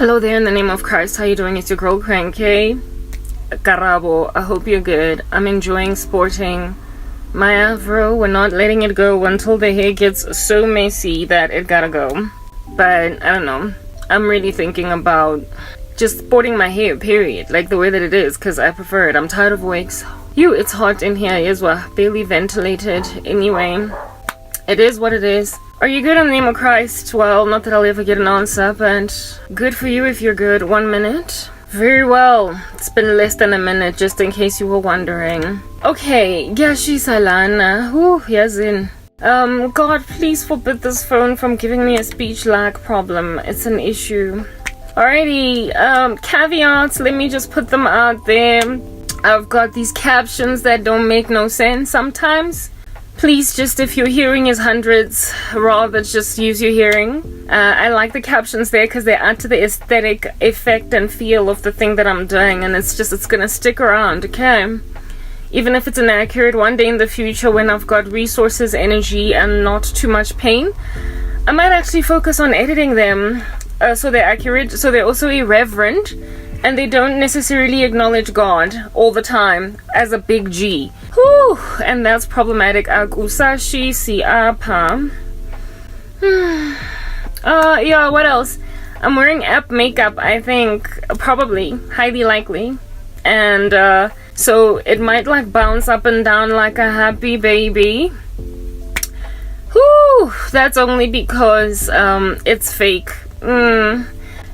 Hello there, in the name of Christ. How you doing? It's your girl Cranky Karabo. I hope you're good. I'm enjoying sporting my afro. We're not letting it go until the hair gets so messy that it gotta go. But I don't know. I'm really thinking about just sporting my hair, period. Like the way that it is, because I prefer it. I'm tired of wigs. It's hot in here as well. Barely ventilated. Anyway, it is what it is. Are you good in the name of Christ? Well, not that I'll ever get an answer, but good for you if you're good. 1 minute. Very well. It's been less than a minute, just in case you were wondering. Okay, Gashi Salana. Yazin. God, please forbid this phone from giving me a speech lag problem. It's an issue. Alrighty, caveats, let me just put them out there. I've got these captions that don't make no sense sometimes. Please, just if your hearing is hundreds, rather just use your hearing. I like the captions there because they add to the aesthetic effect and feel of the thing that I'm doing, and it's gonna stick around, okay? Even if it's inaccurate, one day in the future when I've got resources, energy, and not too much pain, I might actually focus on editing them so they're accurate, so they're also irreverent, and they don't necessarily acknowledge God all the time as a big G. Whew, and that's problematic. Akusashi siapa. Yeah, what else? I'm wearing app makeup, I think. Probably. Highly likely. And so it might like bounce up and down like a happy baby. Whew, that's only because it's fake.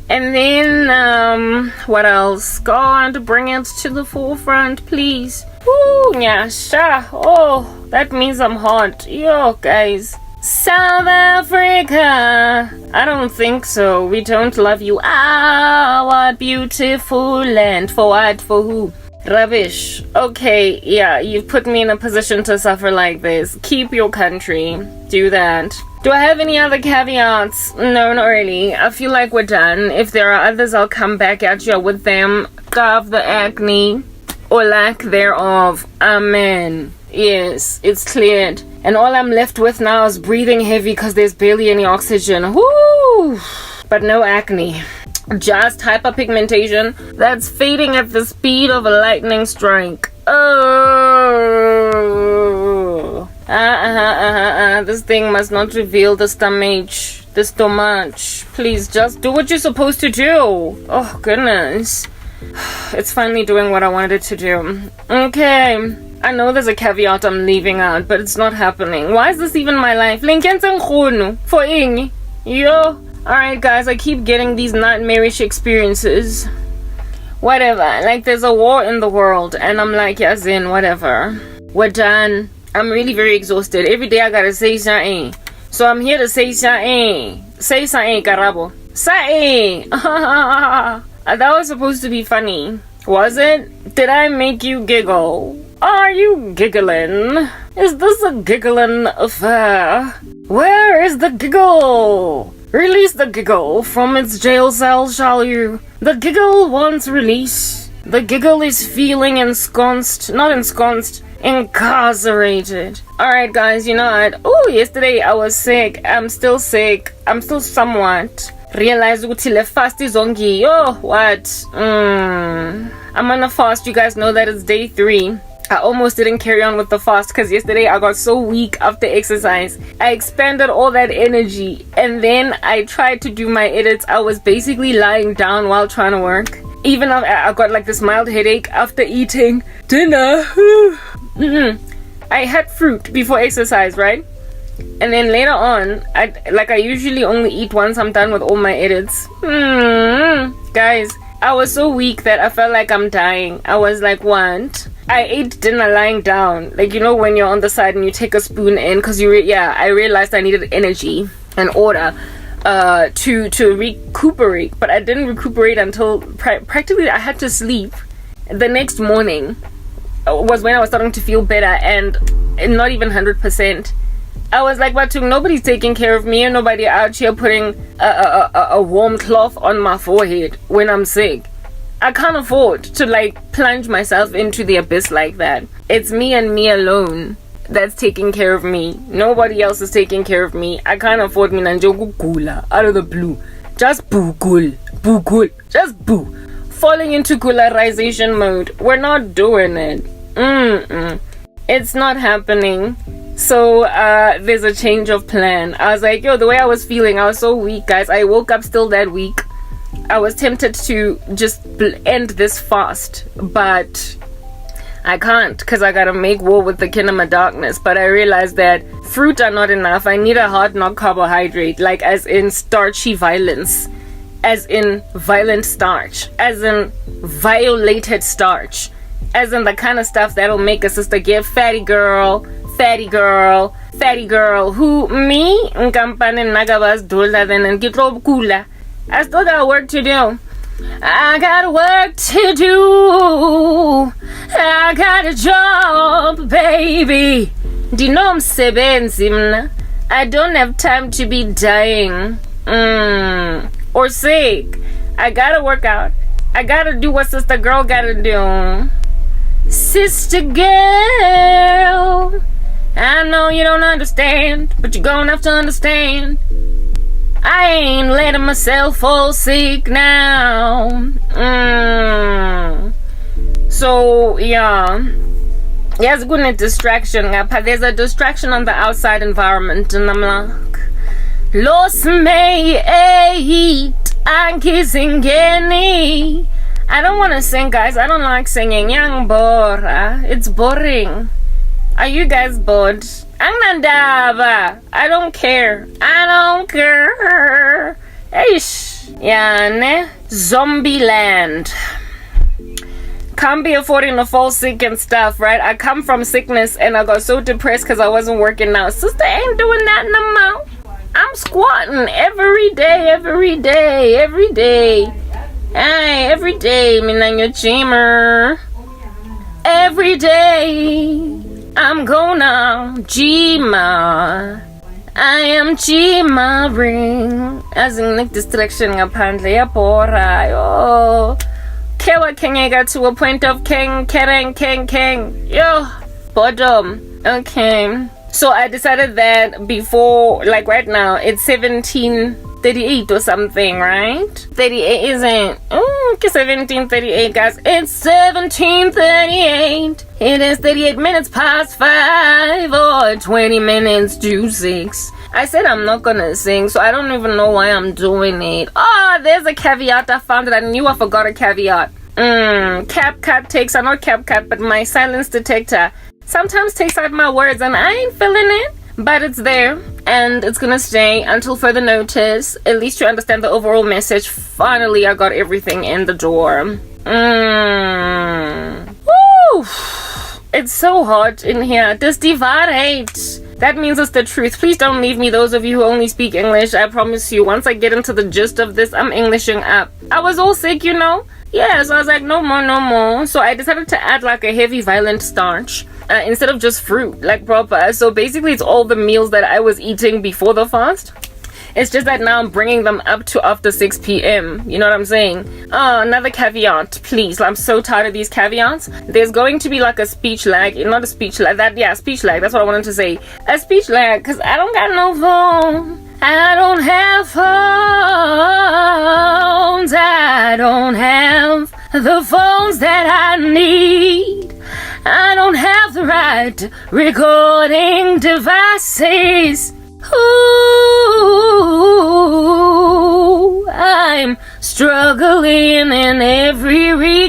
And then, what else? God, bring it to the forefront, please. Ooh, nyasha. Oh, that means I'm hot. Yo, guys. South Africa. I don't think so. We don't love you. Ah, what beautiful land. For what? For who? Rubbish. Okay, yeah, you've put me in a position to suffer like this. Keep your country. Do that. Do I have any other caveats? No, not really. I feel like we're done. If there are others, I'll come back at you with them. Carve the acne or lack thereof. Amen. Yes, it's cleared. And all I'm left with now is breathing heavy because there's barely any oxygen. Woo! But no acne. Just hyperpigmentation that's fading at the speed of a lightning strike. Oh. This thing must not reveal the stomach. Please just do what you're supposed to do. Oh, goodness. It's finally doing what I wanted it to do. Okay. I know there's a caveat I'm leaving out, but it's not happening. Why is this even my life? For ing. Yo. Alright, guys, I keep getting these nightmarish experiences. Whatever. Like, there's a war in the world, and I'm like, yes, in whatever. We're done. I'm really very exhausted. Every day I gotta say something. So I'm here to say something. Say something, Karabo. Say. That was supposed to be funny. Was it? Did I make you giggle? Are you giggling? Is this a giggling affair? Where is the giggle? Release the giggle from its jail cell, shall you? The giggle wants release. The giggle is feeling incarcerated. Alright, guys, you know what? Oh, yesterday I was sick. I'm still sick. I'm still somewhat. Realize the fast is on. Oh, what? I'm on a fast. You guys know that it's day 3. I almost didn't carry on with the fast because yesterday I got so weak after exercise. I expended all that energy and then I tried to do my edits. I was basically lying down while trying to work. Even I got like this mild headache after eating dinner. I had fruit before exercise, right? And then later on, I usually only eat once I'm done with all my edits. Guys, I was so weak that I felt like I'm dying. I was like, what? I ate dinner lying down. Like, you know when you're on the side and you take a spoon in because I realized I needed energy in order to recuperate. But I didn't recuperate until practically I had to sleep. The next morning was when I was starting to feel better and not even 100%. I was like, but nobody's taking care of me and nobody out here putting a warm cloth on my forehead when I'm sick. I can't afford to like plunge myself into the abyss like that. It's me and me alone that's taking care of me. Nobody else is taking care of me. I can't afford me nanjogugula out of the blue. Just boo, gul, just boo. Falling into gularization mode. We're not doing it. It's not happening. So there's a change of plan. I was like, yo, the way I was feeling, I was so weak, guys. I woke up still that weak. I was tempted to just end this fast, but I can't, because I gotta make war with the kingdom of darkness. But I realized that fruit are not enough. I need a hard, not carbohydrate, like as in starchy violence, as in violent starch, as in violated starch, as in the kind of stuff that'll make a sister get fatty girl, who me nkampani nagabas dolda then and get kula. I still got work to do. I got work to do. I got a job, baby. Dinom sebenzi mna. I don't have time to be dying or sick. I gotta work out. I gotta do what sister girl gotta do. Sister girl, I know you don't understand, but you're gonna have to understand. I ain't letting myself fall sick now. So yeah, there's a distraction. There's a distraction on the outside environment, and I'm like, Los me eat and kissing Kenny. I don't want to sing, guys. I don't like singing. Yang bora. It's boring. Are you guys bored? Anandava. I don't care. Eish. Yeah, ne? Zombie land. Can't be affording to fall sick and stuff, right? I come from sickness and I got so depressed because I wasn't working out. Sister ain't doing that no more. I'm squatting every day. Hey, every day, minang gymmer. Every day, I'm gonna gymmer. I am gymmering. As in like distraction apparently, apora. Oh, Kewa Kengega to a point of Keng. Yo, bottom. Okay. So I decided that before, like right now, it's 17:38 or something, right? 38 isn't. Oh, 17:38, guys. It's 17:38. It is 38 minutes past 5 or 20 minutes to 6. I said I'm not gonna sing, so I don't even know why I'm doing it. Oh, there's a caveat I found that I knew I forgot a caveat. CapCut takes, not CapCut, but my silence detector sometimes takes out my words and I ain't feeling it, but it's there and it's gonna stay until further notice. At least you understand the overall message. Finally, I got everything in the door. Woo! It's so hot in here. This divide hate. That means it's the truth. Please don't leave me, those of you who only speak English. I promise you, once I get into the gist of this, I'm Englishing up. I was all sick, you know? Yeah, so I was like, no more. So I decided to add like a heavy violent starch instead of just fruit, like proper. So basically it's all the meals that I was eating before the fast. It's just that now I'm bringing them up to after 6 p.m. You know what I'm saying? Another caveat, please. I'm so tired of these caveats. There's going to be like a speech lag. Not a speech lag. Speech lag. That's what I wanted to say. A speech lag, because I don't got no phone. I don't have phones. I don't have the phones that I need. I don't have the right recording devices. Ooh, I'm struggling in every regard.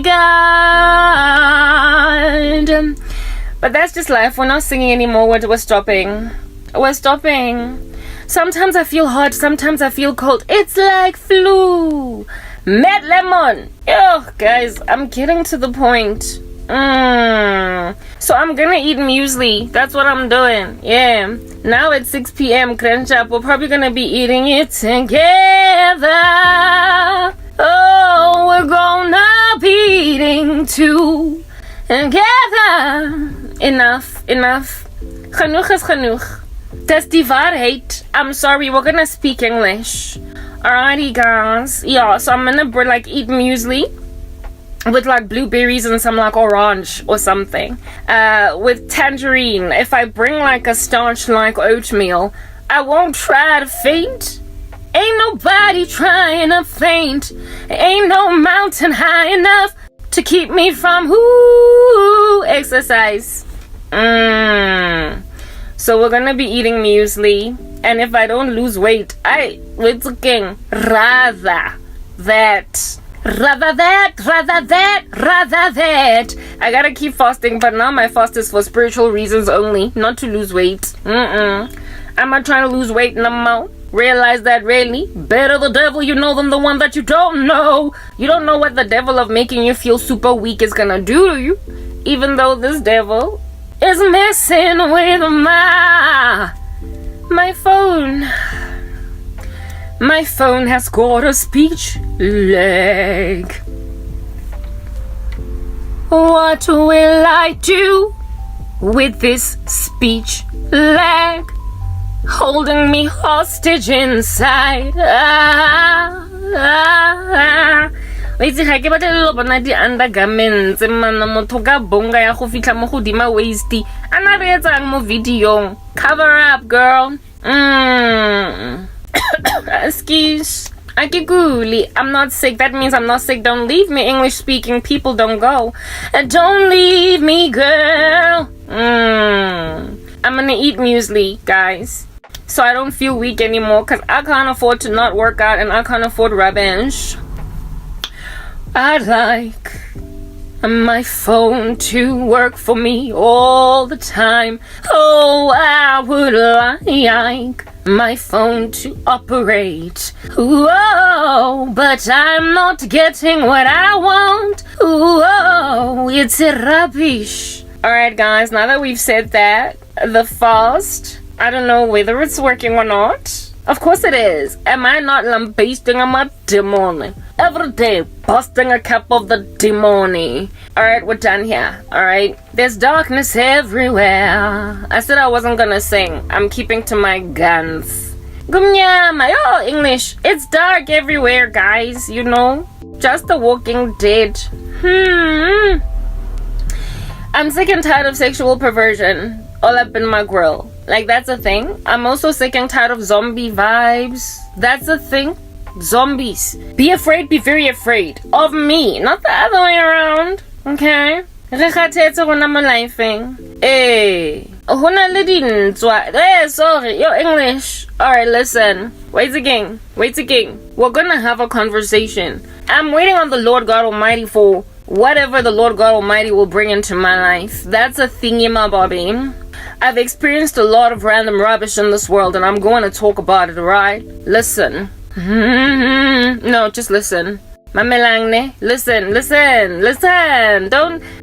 But that's just life. We're not singing anymore. We're stopping. Sometimes I feel hot. Sometimes I feel cold. It's like flu. Mad lemon. Ugh, guys, I'm getting to the point. So I'm gonna eat muesli. That's what I'm doing. Yeah. Now it's 6 p.m. Crunch up. We're probably gonna be eating it together. Oh, we're gonna be eating together. Enough. Genoeg is genoeg. That's die waarheid. I'm sorry. We're gonna speak English. Alrighty, guys. Yeah. So I'm gonna like eat muesli with like blueberries and some like orange or something with tangerine. If I bring like a starch like oatmeal, I won't try to faint. Ain't nobody trying to faint. Ain't no mountain high enough to keep me from exercise. So we're gonna be eating muesli, and if I don't lose weight, it's again rather that. I gotta keep fasting, but now my fast is for spiritual reasons only, not to lose weight. I'm not trying to lose weight no more. Realize that really better the devil you know than the one that you don't know. You don't know what the devil of making you feel super weak is gonna do to you, even though this devil is messing with my phone. My phone has got a speech lag. What will I do with this speech lag? Holding me hostage inside. Wait, ga ke batla le bona di undergarments mana motho ka bonga ya go fitla mo godima waist ana re etsang mo video. Cover up, girl. Excuse. I'm not sick. That means I'm not sick. Don't leave me. English speaking people don't go. Don't leave me, girl. I'm gonna eat muesli, guys, so I don't feel weak anymore, because I can't afford to not work out and I can't afford revenge. I'd like my phone to work for me all the time. Oh, I would like my phone to operate. Whoa, but I'm not getting what I want. Whoa, it's rubbish. Alright guys, now that we've said that, the fast, I don't know whether it's working or not. Of course it is. Am I not lambasting on my demon? Every day, busting a cap of the demon. Alright, we're done here. Alright, there's darkness everywhere. I said I wasn't gonna sing. I'm keeping to my guns. Gumnyama, oh, English. It's dark everywhere, guys, you know. Just the Walking Dead. I'm sick and tired of sexual perversion all up in my grill. Like, that's a thing. I'm also sick and tired of zombie vibes. That's a thing. Zombies. Be afraid, be very afraid of me, not the other way around. Okay? Sorry, your English. Alright, listen. Wait again. We're gonna have a conversation. I'm waiting on the Lord God Almighty for whatever the Lord God Almighty will bring into my life. That's a thingy, my bobby. I've experienced a lot of random rubbish in this world, and I'm going to talk about it, right? Listen. No, just listen. Mamelangne, listen.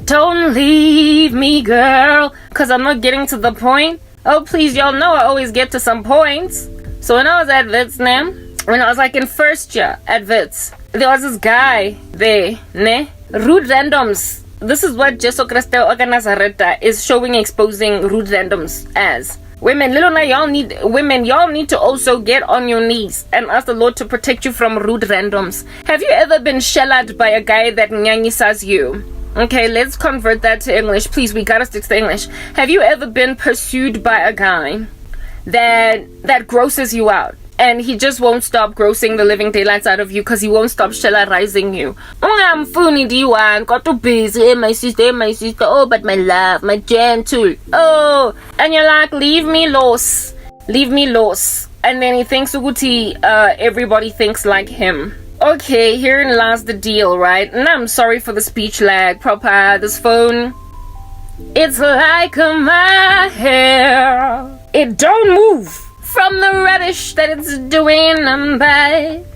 Don't leave me, girl, because I'm not getting to the point. Oh, please, y'all know I always get to some points. So when I was at Wits, when I was like in first year at Wits, there was this guy there, rude randoms. This is what Jesu Christe Organizareta is showing, exposing rude randoms as. Women, y'all need to also get on your knees and ask the Lord to protect you from rude randoms. Have you ever been shelled by a guy that nyangisas you? Okay, let's convert that to English. Please, we gotta stick to English. Have you ever been pursued by a guy that grosses you out? And he just won't stop grossing the living daylights out of you because he won't stop shellarizing you. I'm funny, D1, got too busy, my sister, oh, but my love, my gentle, oh, and you're like, leave me lost, and then he thinks Uguti, everybody thinks like him. Okay, herein lies the deal, right? And I'm sorry for the speech lag, proper, this phone, it's like my hair, it don't move from the rubbish that it's doing.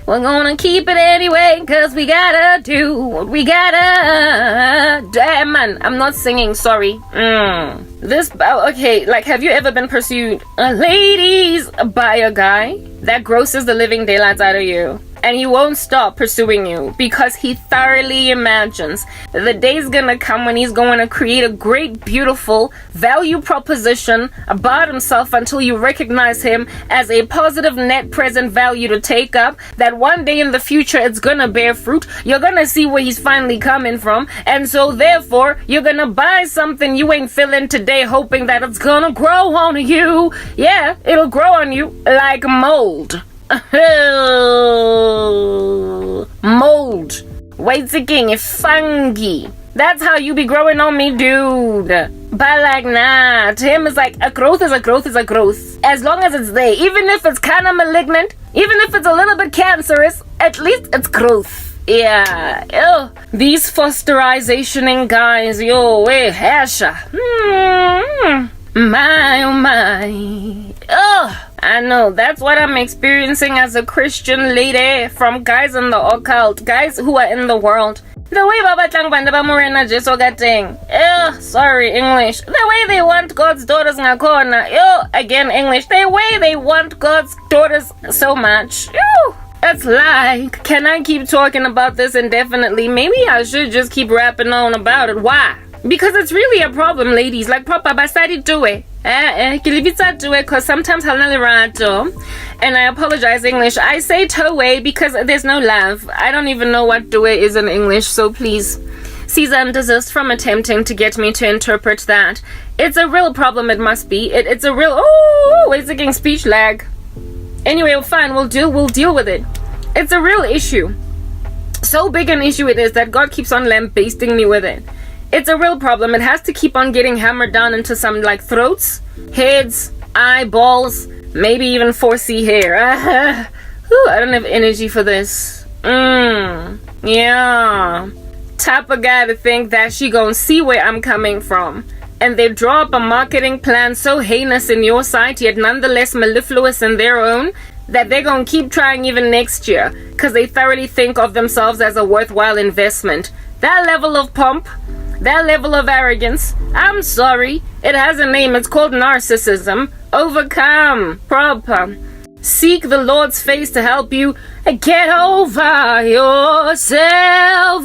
We're gonna keep it anyway, cause we gotta do what we gotta. Damn, man, I'm not singing, sorry. Okay, like, have you ever been pursued, ladies, by a guy that grosses the living daylights out of you? And he won't stop pursuing you because he thoroughly imagines that the day's gonna come when he's going to create a great, beautiful value proposition about himself until you recognize him as a positive net present value to take up, that one day in the future it's gonna bear fruit. You're gonna see where he's finally coming from, and so therefore you're gonna buy something you ain't feeling today hoping that it's gonna grow on you. Yeah, it'll grow on you like mold. Mold. Wait again, fungi. That's how you be growing on me, dude. But like, nah, to him it's like a growth is a growth is a growth. As long as it's there, even if it's kind of malignant, even if it's a little bit cancerous, at least it's growth. Yeah, ew. These fosterizationing guys, yo, hasha. My, oh my. Ugh. I know, that's what I'm experiencing as a Christian lady from guys in the occult, guys who are in the world. The way Babatlang Bandaba Morena just gatting. Sorry, English. The way they want God's daughters ngakona. Again, English. The way they want God's daughters so much. It's like, can I keep talking about this indefinitely? Maybe I should just keep rapping on about it. Why? Because it's really a problem, ladies. Like, Papa, basadi do it. Because sometimes and I apologize, English. I say towe because there's no love. I don't even know what doe is in English, so please cease and desist from attempting to get me to interpret that. It's a real problem, it must be. It's a real it's again speech lag. Anyway, fine, we'll deal with it. It's a real issue. So big an issue it is that God keeps on lambasting me with it. It's a real problem. It has to keep on getting hammered down into some like throats, heads, eyeballs, maybe even 4C hair. I don't have energy for this. Yeah. Type of guy to think that she gonna see where I'm coming from. And they draw up a marketing plan so heinous in your sight, yet nonetheless mellifluous in their own, that they're gonna keep trying even next year, because they thoroughly think of themselves as a worthwhile investment. That level of pomp, that level of arrogance, I'm sorry, it has a name. It's called narcissism. Overcome. Proper. Seek the Lord's face to help you get over yourself.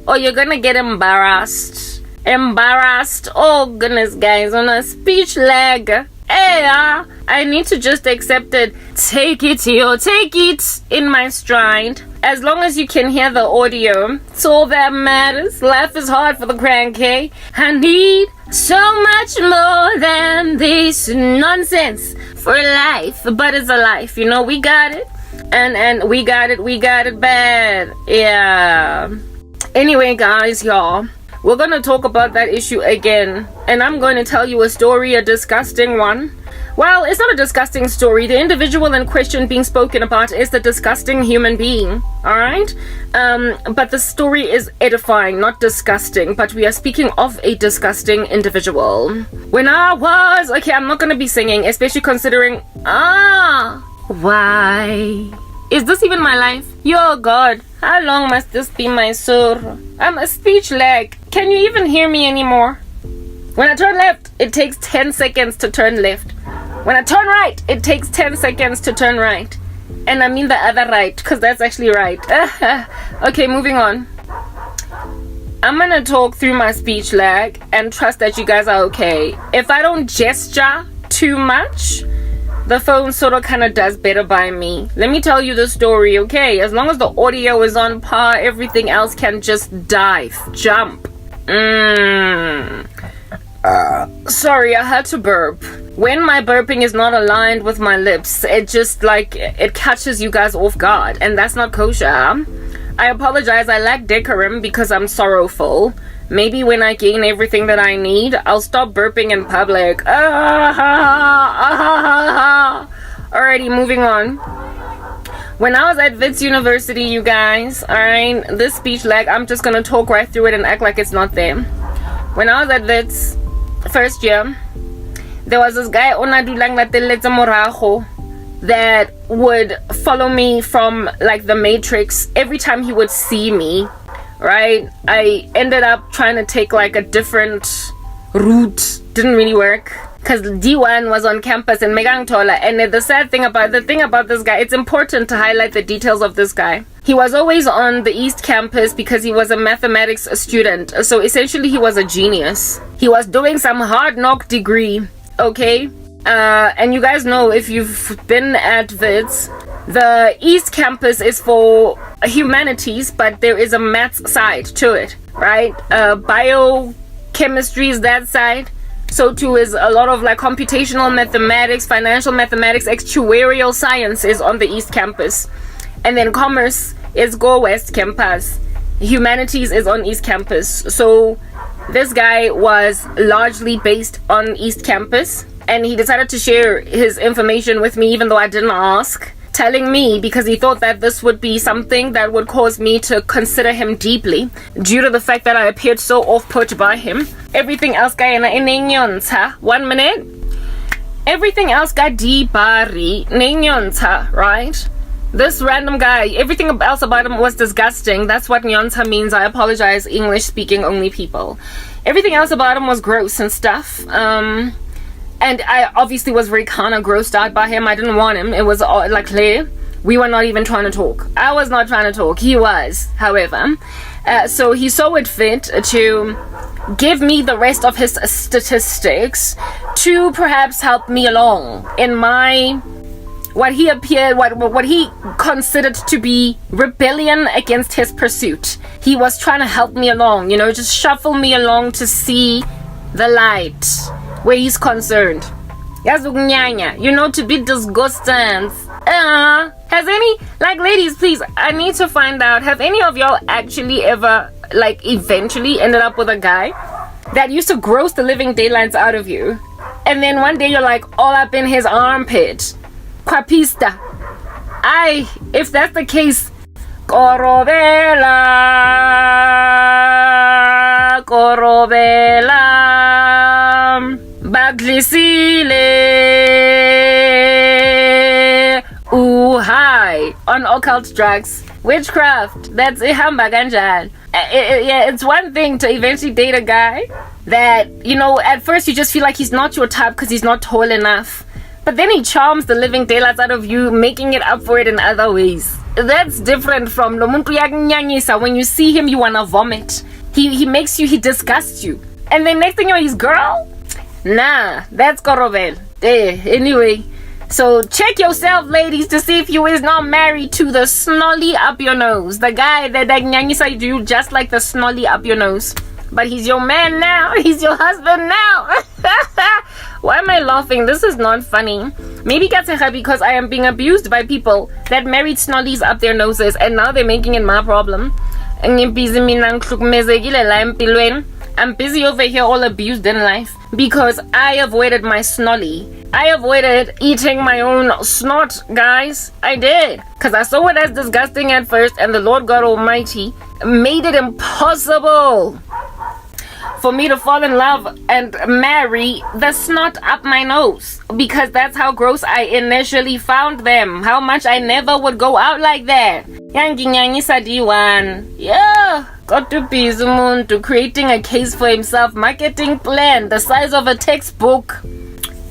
Or you're gonna get embarrassed. Oh goodness, guys, on a speech lag. I need to just accept it. Take it in my stride. As long as you can hear the audio, it's all that matters. Life is hard for the cranky. I need so much more than this nonsense for life. But it's a life, you know, we got it. And we got it bad. Yeah. Anyway, guys, y'all, we're gonna talk about that issue again. And I'm going to tell you a story, a disgusting one. Well, it's not a disgusting story. The individual in question being spoken about is the disgusting human being. Alright? But the story is edifying, not disgusting. But we are speaking of a disgusting individual. When I was... Okay, I'm not gonna be singing, especially considering... Why? Is this even my life? Yo, God. How long must this be my soul? I'm a speech lag. Can you even hear me anymore? When I turn left, it takes 10 seconds to turn left. When I turn right, it takes 10 seconds to turn right. And I mean the other right, because that's actually right. Okay, moving on. I'm gonna talk through my speech lag and trust that you guys are okay. If I don't gesture too much, the phone sort of kind of does better by me. Let me tell you the story, okay? As long as the audio is on par, everything else can just jump. Sorry, I had to burp. When my burping is not aligned with my lips, it just like it catches you guys off guard, and that's not kosher. I apologize, I lack decorum because I'm sorrowful. Maybe when I gain everything that I need, I'll stop burping in public. Alrighty, moving on. When I was at Wits University, you guys, alright, this speech lag, I'm just gonna talk right through it and act like it's not there. When I was at Wits, first year, there was this guy that would follow me from like the Matrix every time he would see me, right? I ended up trying to take like a different route. Didn't really work because D1 was on campus in Megangtola. And the sad thing about this guy, it's important to highlight the details of this guy. He was always on the East Campus because he was a mathematics student. So essentially he was a genius. He was doing some hard knock degree, okay? And you guys know, if you've been at Wits, the East Campus is for humanities, but there is a maths side to it, right? Biochemistry is that side. So too is a lot of like computational mathematics, financial mathematics, actuarial sciences on the East Campus. And then commerce is Go West Campus. Humanities is on East Campus. So this guy was largely based on East Campus, and he decided to share his information with me even though I didn't ask, telling me because he thought that this would be something that would cause me to consider him deeply due to the fact that I appeared so off-put by him. Everything else guy in 1 minute. Everything else got dibari, right? This random guy, everything else about him was disgusting. That's what Nyonta means. I apologize, English speaking only people. Everything else about him was gross and stuff. And I obviously was very kind of grossed out by him. I didn't want him. It was like clear. We were not even trying to talk. I was not trying to talk. He was, however. So he saw it fit to give me the rest of his statistics to perhaps help me along in my what he considered to be rebellion against his pursuit. He was trying to help me along, just shuffle me along to see the light where he's concerned. To be disgusting. Has any, ladies, please, I need to find out, have any of y'all actually ever, eventually ended up with a guy that used to gross the living daylights out of you, and then one day you're all up in his armpit? Quapista. If that's the case, Corobela, Baglisile, hi, on occult drugs, witchcraft, that's ihamba kanjani. Yeah, it's one thing to eventually date a guy that, at first you just feel like he's not your type because he's not tall enough. But then he charms the living daylights out of you, making it up for it in other ways. That's different from when you see him, you wanna vomit. He makes you, he disgusts you. And then next thing you know, he's girl? Nah, that's Korobel. Anyway, so check yourself, ladies, to see if you is not married to the snolly up your nose. The guy that you just like the snolly up your nose. But he's your man now. He's your husband now. Why am I laughing? This is not funny. Maybe because I am being abused by people that married snollies up their noses and now they're making it my problem. I'm busy over here all abused in life because I avoided my snolly. I avoided eating my own snot, guys. I did. Because I saw it as disgusting at first, and the Lord God Almighty made it impossible for me to fall in love and marry the snot up my nose, because that's how gross I initially found them. How much I never would go out like that. Yeah, got to be to creating a case for himself, marketing plan the size of a textbook.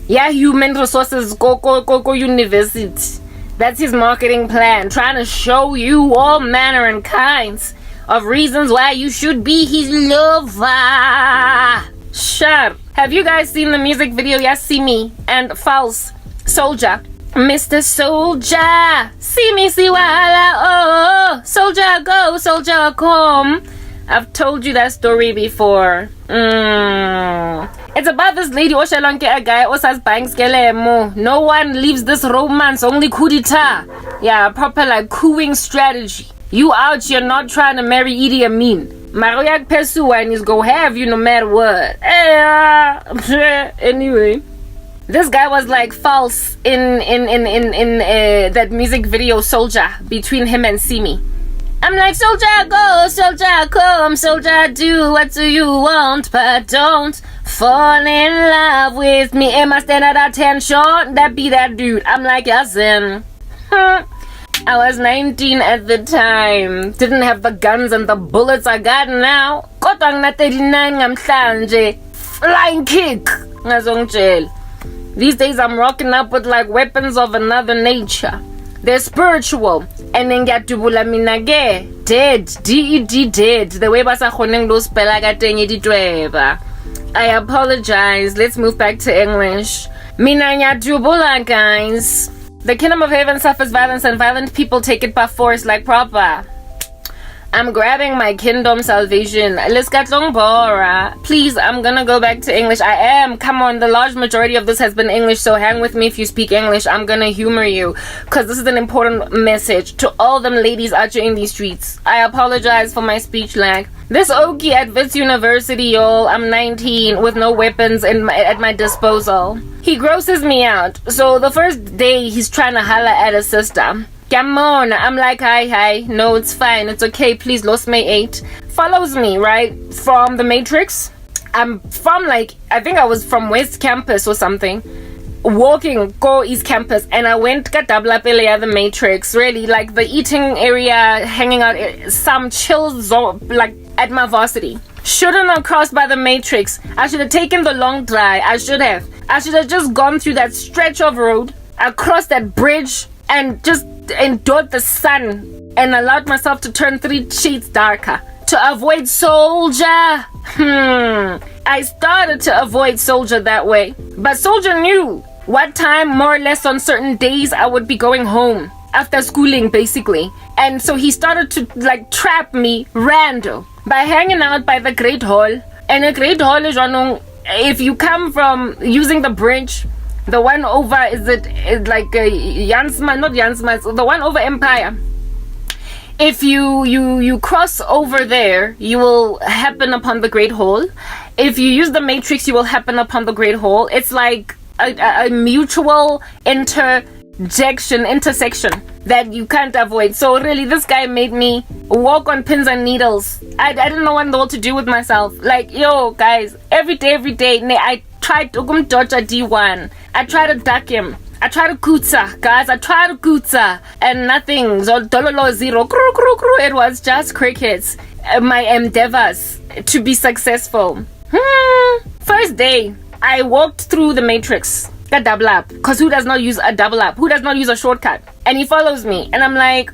Yeah, human resources go university. That's his marketing plan, trying to show you all manner and kinds of reasons why you should be his lover. Sure. Have you guys seen the music video Yes See Me and False Soldier? Mr. Soldier, see me, see wala, oh, soldier go, soldier come. I've told you that story before. It's about this lady Oshalonke, a guy Osas banks gelemo. No one leaves this romance, only kudita. Yeah, proper cooing strategy. You out here not trying to marry Idi Amin. Maroyak Pesu and he's go have you no matter what. Anyway, this guy was false in that music video Soldier, between him and Simi. I'm like, soldier go, soldier come, soldier do what do you want, but don't fall in love with me. Am I stand at attention? That be that dude. I'm like, yasin. I was 19 at the time. Didn't have the guns and the bullets I got now. Kodwa ngina 39 ngamhlanje. Flying kick. Ngazongitshela. These days I'm rocking up with weapons of another nature. They're spiritual. And then ngiyadubula mina ke dead, DED dead. The way basa khoneng lo spela ka teng editweba. I apologize. Let's move back to English. Mina ngiyadubula, guys. The kingdom of heaven suffers violence and violent people take it by force like proper. I'm grabbing my Kingdom Salvation. Please, I'm gonna go back to English. I am. Come on, the large majority of this has been English, so hang with me if you speak English. I'm gonna humor you, because this is an important message to all them ladies out here in these streets. I apologize for my speech lag. This Okie at Wits University, y'all. I'm 19 with no weapons at my disposal. He grosses me out. So the first day, he's trying to holler at his sister. Come on. I'm like, hi. No, it's fine. It's okay. Please, lost my 8. Follows me, right? From the Matrix. I'm from I think I was from West Campus or something. Walking, go East Campus. And I went Kadabla Pelea, the Matrix. Really, like the eating area, hanging out, some chill zone, like at my varsity. Shouldn't have crossed by the Matrix. I should have taken the long drive. I should have just gone through that stretch of road, across that bridge, and just endured the sun and allowed myself to turn 3 shades darker to avoid Soldier. I started to avoid Soldier that way, but Soldier knew what time, more or less, on certain days I would be going home after schooling, basically. And so he started to trap me random by hanging out by the Great Hall. And the Great Hall is if you come from using the bridge, the one over, Jansma, not Jansma, it's the one over Empire. If you cross over there, you will happen upon the Great Hall. If you use the Matrix, you will happen upon the Great Hall. It's like a mutual intersection that you can't avoid. So really, this guy made me walk on pins and needles. I didn't know what to do with myself. Yo, guys, every day, I tried to dodge a D1. I tried to duck him. I tried to kutsa, guys. And nothing. So dololo zero. It was just crickets. My endeavors to be successful. First day, I walked through the Matrix. A double up. Because who does not use a double up? Who does not use a shortcut? And he follows me. And I'm like,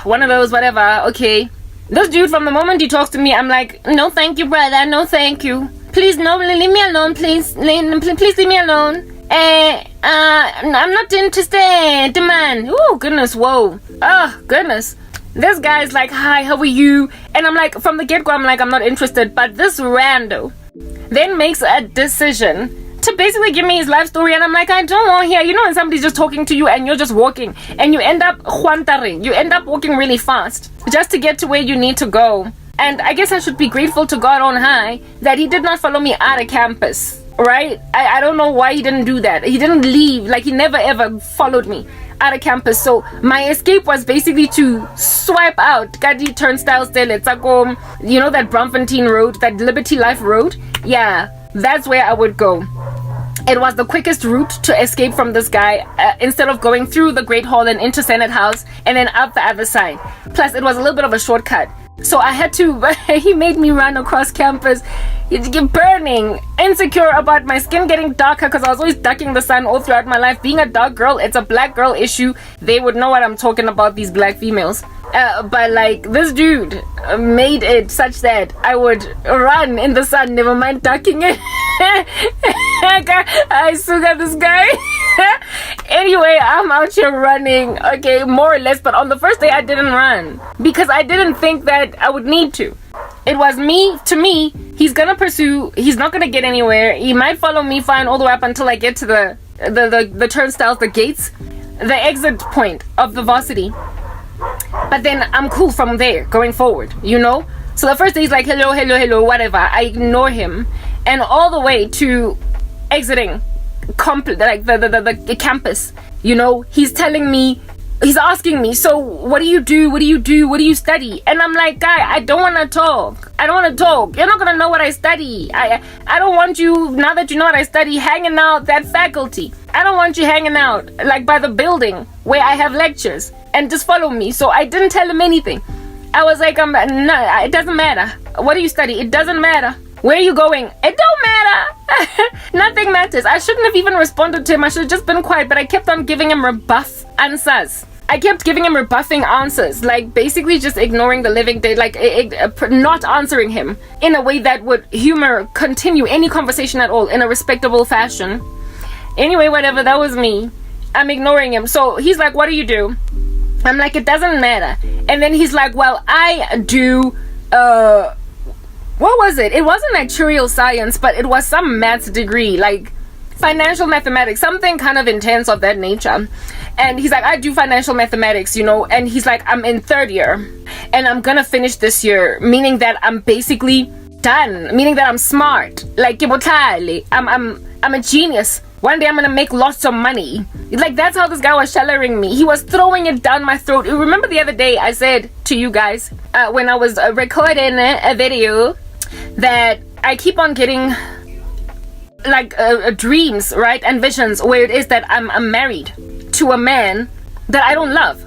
one of those, whatever. Okay. This dude, from the moment he talks to me, I'm like, no thank you, brother. No thank you. Please, no, leave me alone, please. Please leave me alone. I'm not interested, man. Oh, goodness, whoa. Oh, goodness. This guy's like, hi, how are you? And I'm like, from the get-go, I'm like, I'm not interested. But this rando then makes a decision to basically give me his life story. And I'm like, I don't want to hear. You know when somebody's just talking to you and you're just walking. And you end up huantaring. You end up walking really fast just to get to where you need to go. And I guess I should be grateful to God on high that he did not follow me out of campus, right? I don't know why he didn't do that. He didn't leave. He never ever followed me out of campus. So my escape was basically to swipe out Kadi turnstiles there. It's like, you know that Braamfontein Road, that Liberty Life Road? Yeah, that's where I would go. It was the quickest route to escape from this guy, instead of going through the Great Hall and into Senate House and then up the other side. Plus, it was a little bit of a shortcut. So I had to, he made me run across campus, burning, insecure about my skin getting darker because I was always ducking the sun all throughout my life. Being a dark girl, it's a black girl issue. They would know what I'm talking about, these black females. But this dude made it such that I would run in the sun, never mind ducking it. I still got this guy. Anyway, I'm out here running, okay, more or less. But on the first day, I didn't run because I didn't think that I would need to. It was to me, he's gonna pursue, he's not gonna get anywhere. He might follow me fine all the way up until I get to the turnstiles, the gates, the exit point of the varsity. But then I'm cool from there going forward, you know? So the first day he's like, hello, whatever. I ignore him. And all the way to exiting the campus, you know, he's telling me, he's asking me, so what do you do? What do you study? And I'm like, guy, I don't want to talk. You're not going to know what I study. I don't want you, now that you know what I study, hanging out that faculty. I don't want you hanging out by the building where I have lectures and just follow me. So I didn't tell him anything. I was like, no, it doesn't matter. What do you study? It doesn't matter. Where are you going? It don't matter. Nothing matters. I shouldn't have even responded to him. I should have just been quiet, but I kept on giving him rebuff answers. I kept giving him rebuffing answers, basically just ignoring the living day, not answering him in a way that would continue any conversation at all in a respectable fashion. Anyway, whatever, that was me. I'm ignoring him. So he's like, what do you do? I'm like, it doesn't matter. And then he's like, well, I do what was it? It wasn't actuarial science, but it was some maths degree, like financial mathematics, something kind of intense of that nature. And he's like, I do financial mathematics, you know. And he's like, I'm in third year and I'm gonna finish this year, meaning that I'm basically done, meaning that I'm smart, like I'm a genius. One day I'm gonna make lots of money. Like, that's how this guy was shallering me. He was throwing it down my throat. You remember the other day I said to you guys when I was recording a video that I keep on getting like dreams, right, and visions where it is that I'm married to a man that I don't love,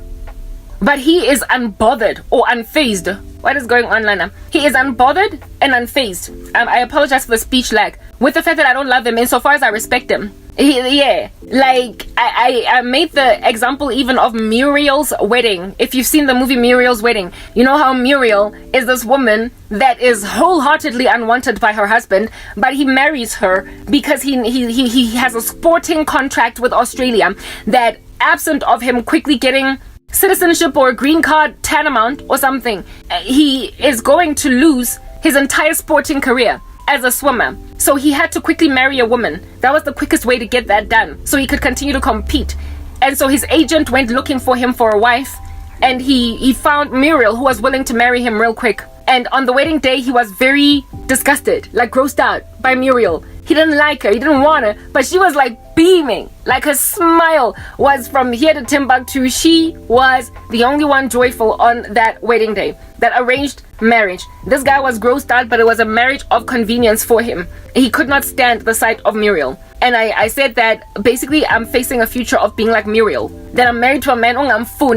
but he is unbothered or unfazed. What is going on, Lana? He is unbothered and unfazed. I apologize for the speech lag. With the fact that I don't love him, insofar as I respect him. Like I made the example even of Muriel's wedding. If you've seen the movie Muriel's Wedding, you know how Muriel is this woman that is wholeheartedly unwanted by her husband, but he marries her because he has a sporting contract with Australia that, absent of him quickly getting citizenship or a green card tantamount or something, he is going to lose his entire sporting career as a swimmer. So he had to quickly marry a woman. That was the quickest way to get that done, so he could continue to compete. And so his agent went looking for him for a wife, and he found Muriel, who was willing to marry him real quick. And on the wedding day, he was very disgusted, like grossed out by Muriel. He didn't like her, he didn't want her, but she was like beaming, like her smile was from here to Timbuktu. She was the only one joyful on that wedding day, that arranged marriage. This guy was grossed out, but it was a marriage of convenience for him. He could not stand the sight of Muriel. And I said that basically I'm facing a future of being like Muriel. That I'm married to a man,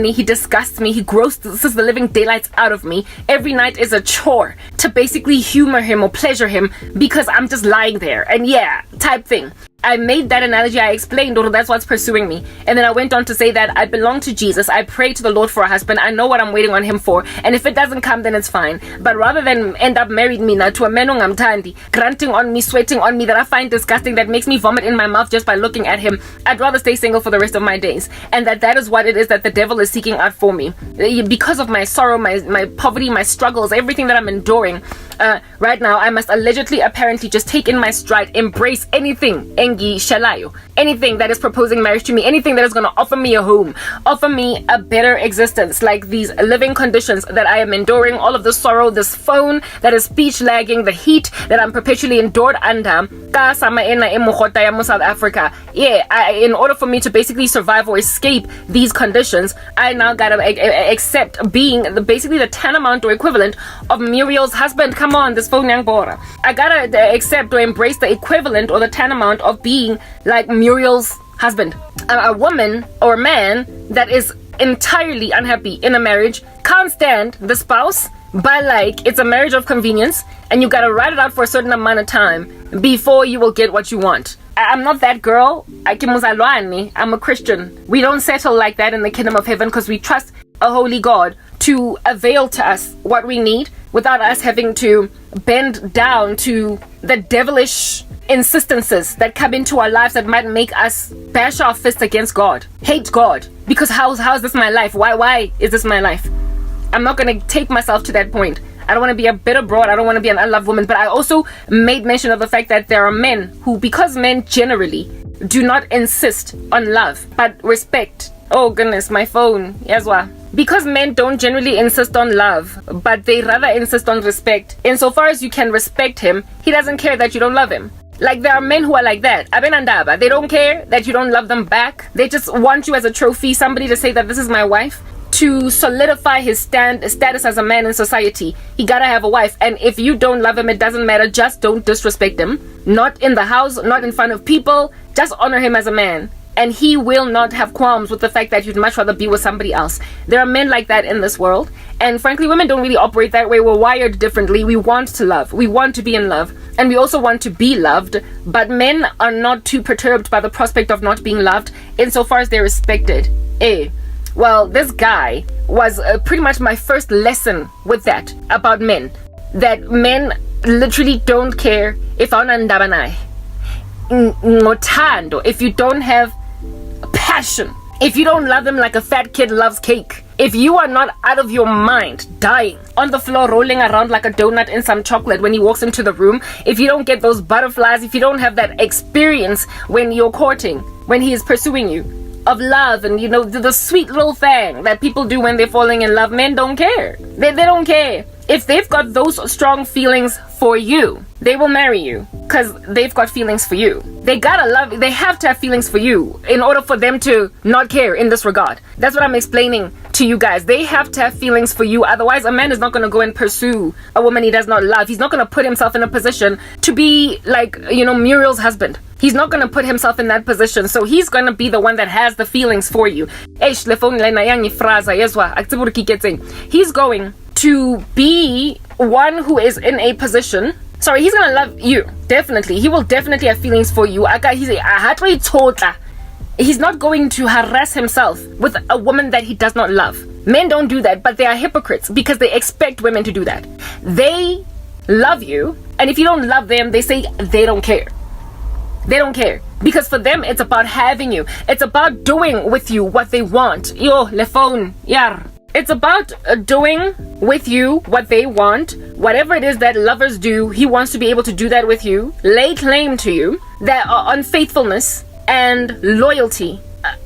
he disgusts me, he grosses the living daylights out of me. Every night is a chore to basically humor him or pleasure him because I'm just lying there. And type thing. I made that analogy, I explained, that's what's pursuing me. And then I went on to say that I belong to Jesus, I pray to the Lord for a husband, I know what I'm waiting on him for, and if it doesn't come, then it's fine. But rather than end up married me now to a man tandi, grunting on me, sweating on me, that I find disgusting, that makes me vomit in my mouth just by looking at him, I'd rather stay single for the rest of my days. And that is what it is that the devil is seeking out for me. Because of my sorrow, my poverty, my struggles, everything that I'm enduring, right now, I must allegedly, apparently, just take in my stride, embrace anything, engi shalayo, anything that is proposing marriage to me, anything that is going to offer me a home, offer me a better existence, like these living conditions that I am enduring, all of the sorrow, this phone that is speech lagging, the heat that I'm perpetually endured under, South Africa. In order for me to basically survive or escape these conditions, I now gotta accept being basically the tantamount or equivalent of Muriel's husband. Come on, this phone young bora. I gotta accept or embrace the equivalent or the tantamount of being like Muriel's husband. A woman or man that is entirely unhappy in a marriage can't stand the spouse, but like it's a marriage of convenience and you gotta ride it out for a certain amount of time before you will get what you want. I'm not that girl. I'm a Christian. We don't settle like that in the kingdom of heaven because we trust a holy God to avail to us what we need without us having to bend down to the devilish insistences that come into our lives that might make us bash our fists against God, hate God, because how is this my life? Why is this my life? I'm not going to take myself to that point. I don't want to be a bitter broad. I don't want to be an unloved woman. But I also made mention of the fact that there are men who, because men generally do not insist on love, but respect. Oh goodness, my phone. Yes, what? Because men don't generally insist on love, but they rather insist on respect. Insofar as you can respect him, he doesn't care that you don't love him. Like, there are men who are like that. Abenandaba. They don't care that you don't love them back. They just want you as a trophy, somebody to say that this is my wife. To solidify his status as a man in society, he gotta have a wife. And if you don't love him, it doesn't matter. Just don't disrespect him. Not in the house, not in front of people. Just honor him as a man. And he will not have qualms with the fact that you'd much rather be with somebody else. There are men like that in this world. And frankly, women don't really operate that way. We're wired differently. We want to love. We want to be in love. And we also want to be loved. But men are not too perturbed by the prospect of not being loved insofar as they're respected. Well, this guy was pretty much my first lesson with that about men. That men literally don't care if if you don't have passion, if you don't love them like a fat kid loves cake, If you are not out of your mind, dying, on the floor, rolling around like a donut in some chocolate when he walks into the room, if you don't get those butterflies, if you don't have that experience when you're courting, when he is pursuing you, of love and, you know, the sweet little thing that people do when they're falling in love, men don't care. They don't care. If they've got those strong feelings for you, they will marry you because they've got feelings for you. They have to have feelings for you in order for them to not care in this regard. That's what I'm explaining to you guys. They have to have feelings for you. Otherwise, a man is not going to go and pursue a woman he does not love. He's not going to put himself in a position to be like, you know, Muriel's husband. He's not going to put himself in that position. So he's going to be the one that has the feelings for you. He's going to be one who is in a position. Sorry, he's gonna love you. Definitely. He will definitely have feelings for you. He's not going to harass himself with a woman that he does not love. Men don't do that, but they are hypocrites because they expect women to do that. They love you, and if you don't love them, they say they don't care. They don't care. Because for them, it's about having you. It's about doing with you what they want. Yo, le phone, yar. It's about doing with you what they want. Whatever it is that lovers do, he wants to be able to do that with you. Lay claim to you. That on faithfulness and loyalty.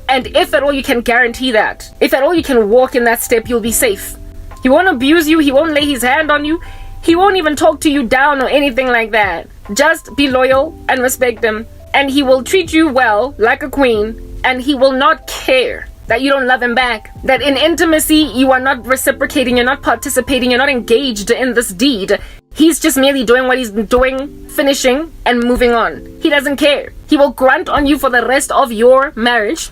And if at all you can guarantee that, if at all you can walk in that step, you'll be safe. He won't abuse you. He won't lay his hand on you. He won't even talk to you down or anything like that. Just be loyal and respect him. And he will treat you well, like a queen. And he will not care that you don't love him back. That in intimacy, you are not reciprocating, you're not participating, you're not engaged in this deed. He's just merely doing what he's doing, finishing, and moving on. He doesn't care. He will grunt on you for the rest of your marriage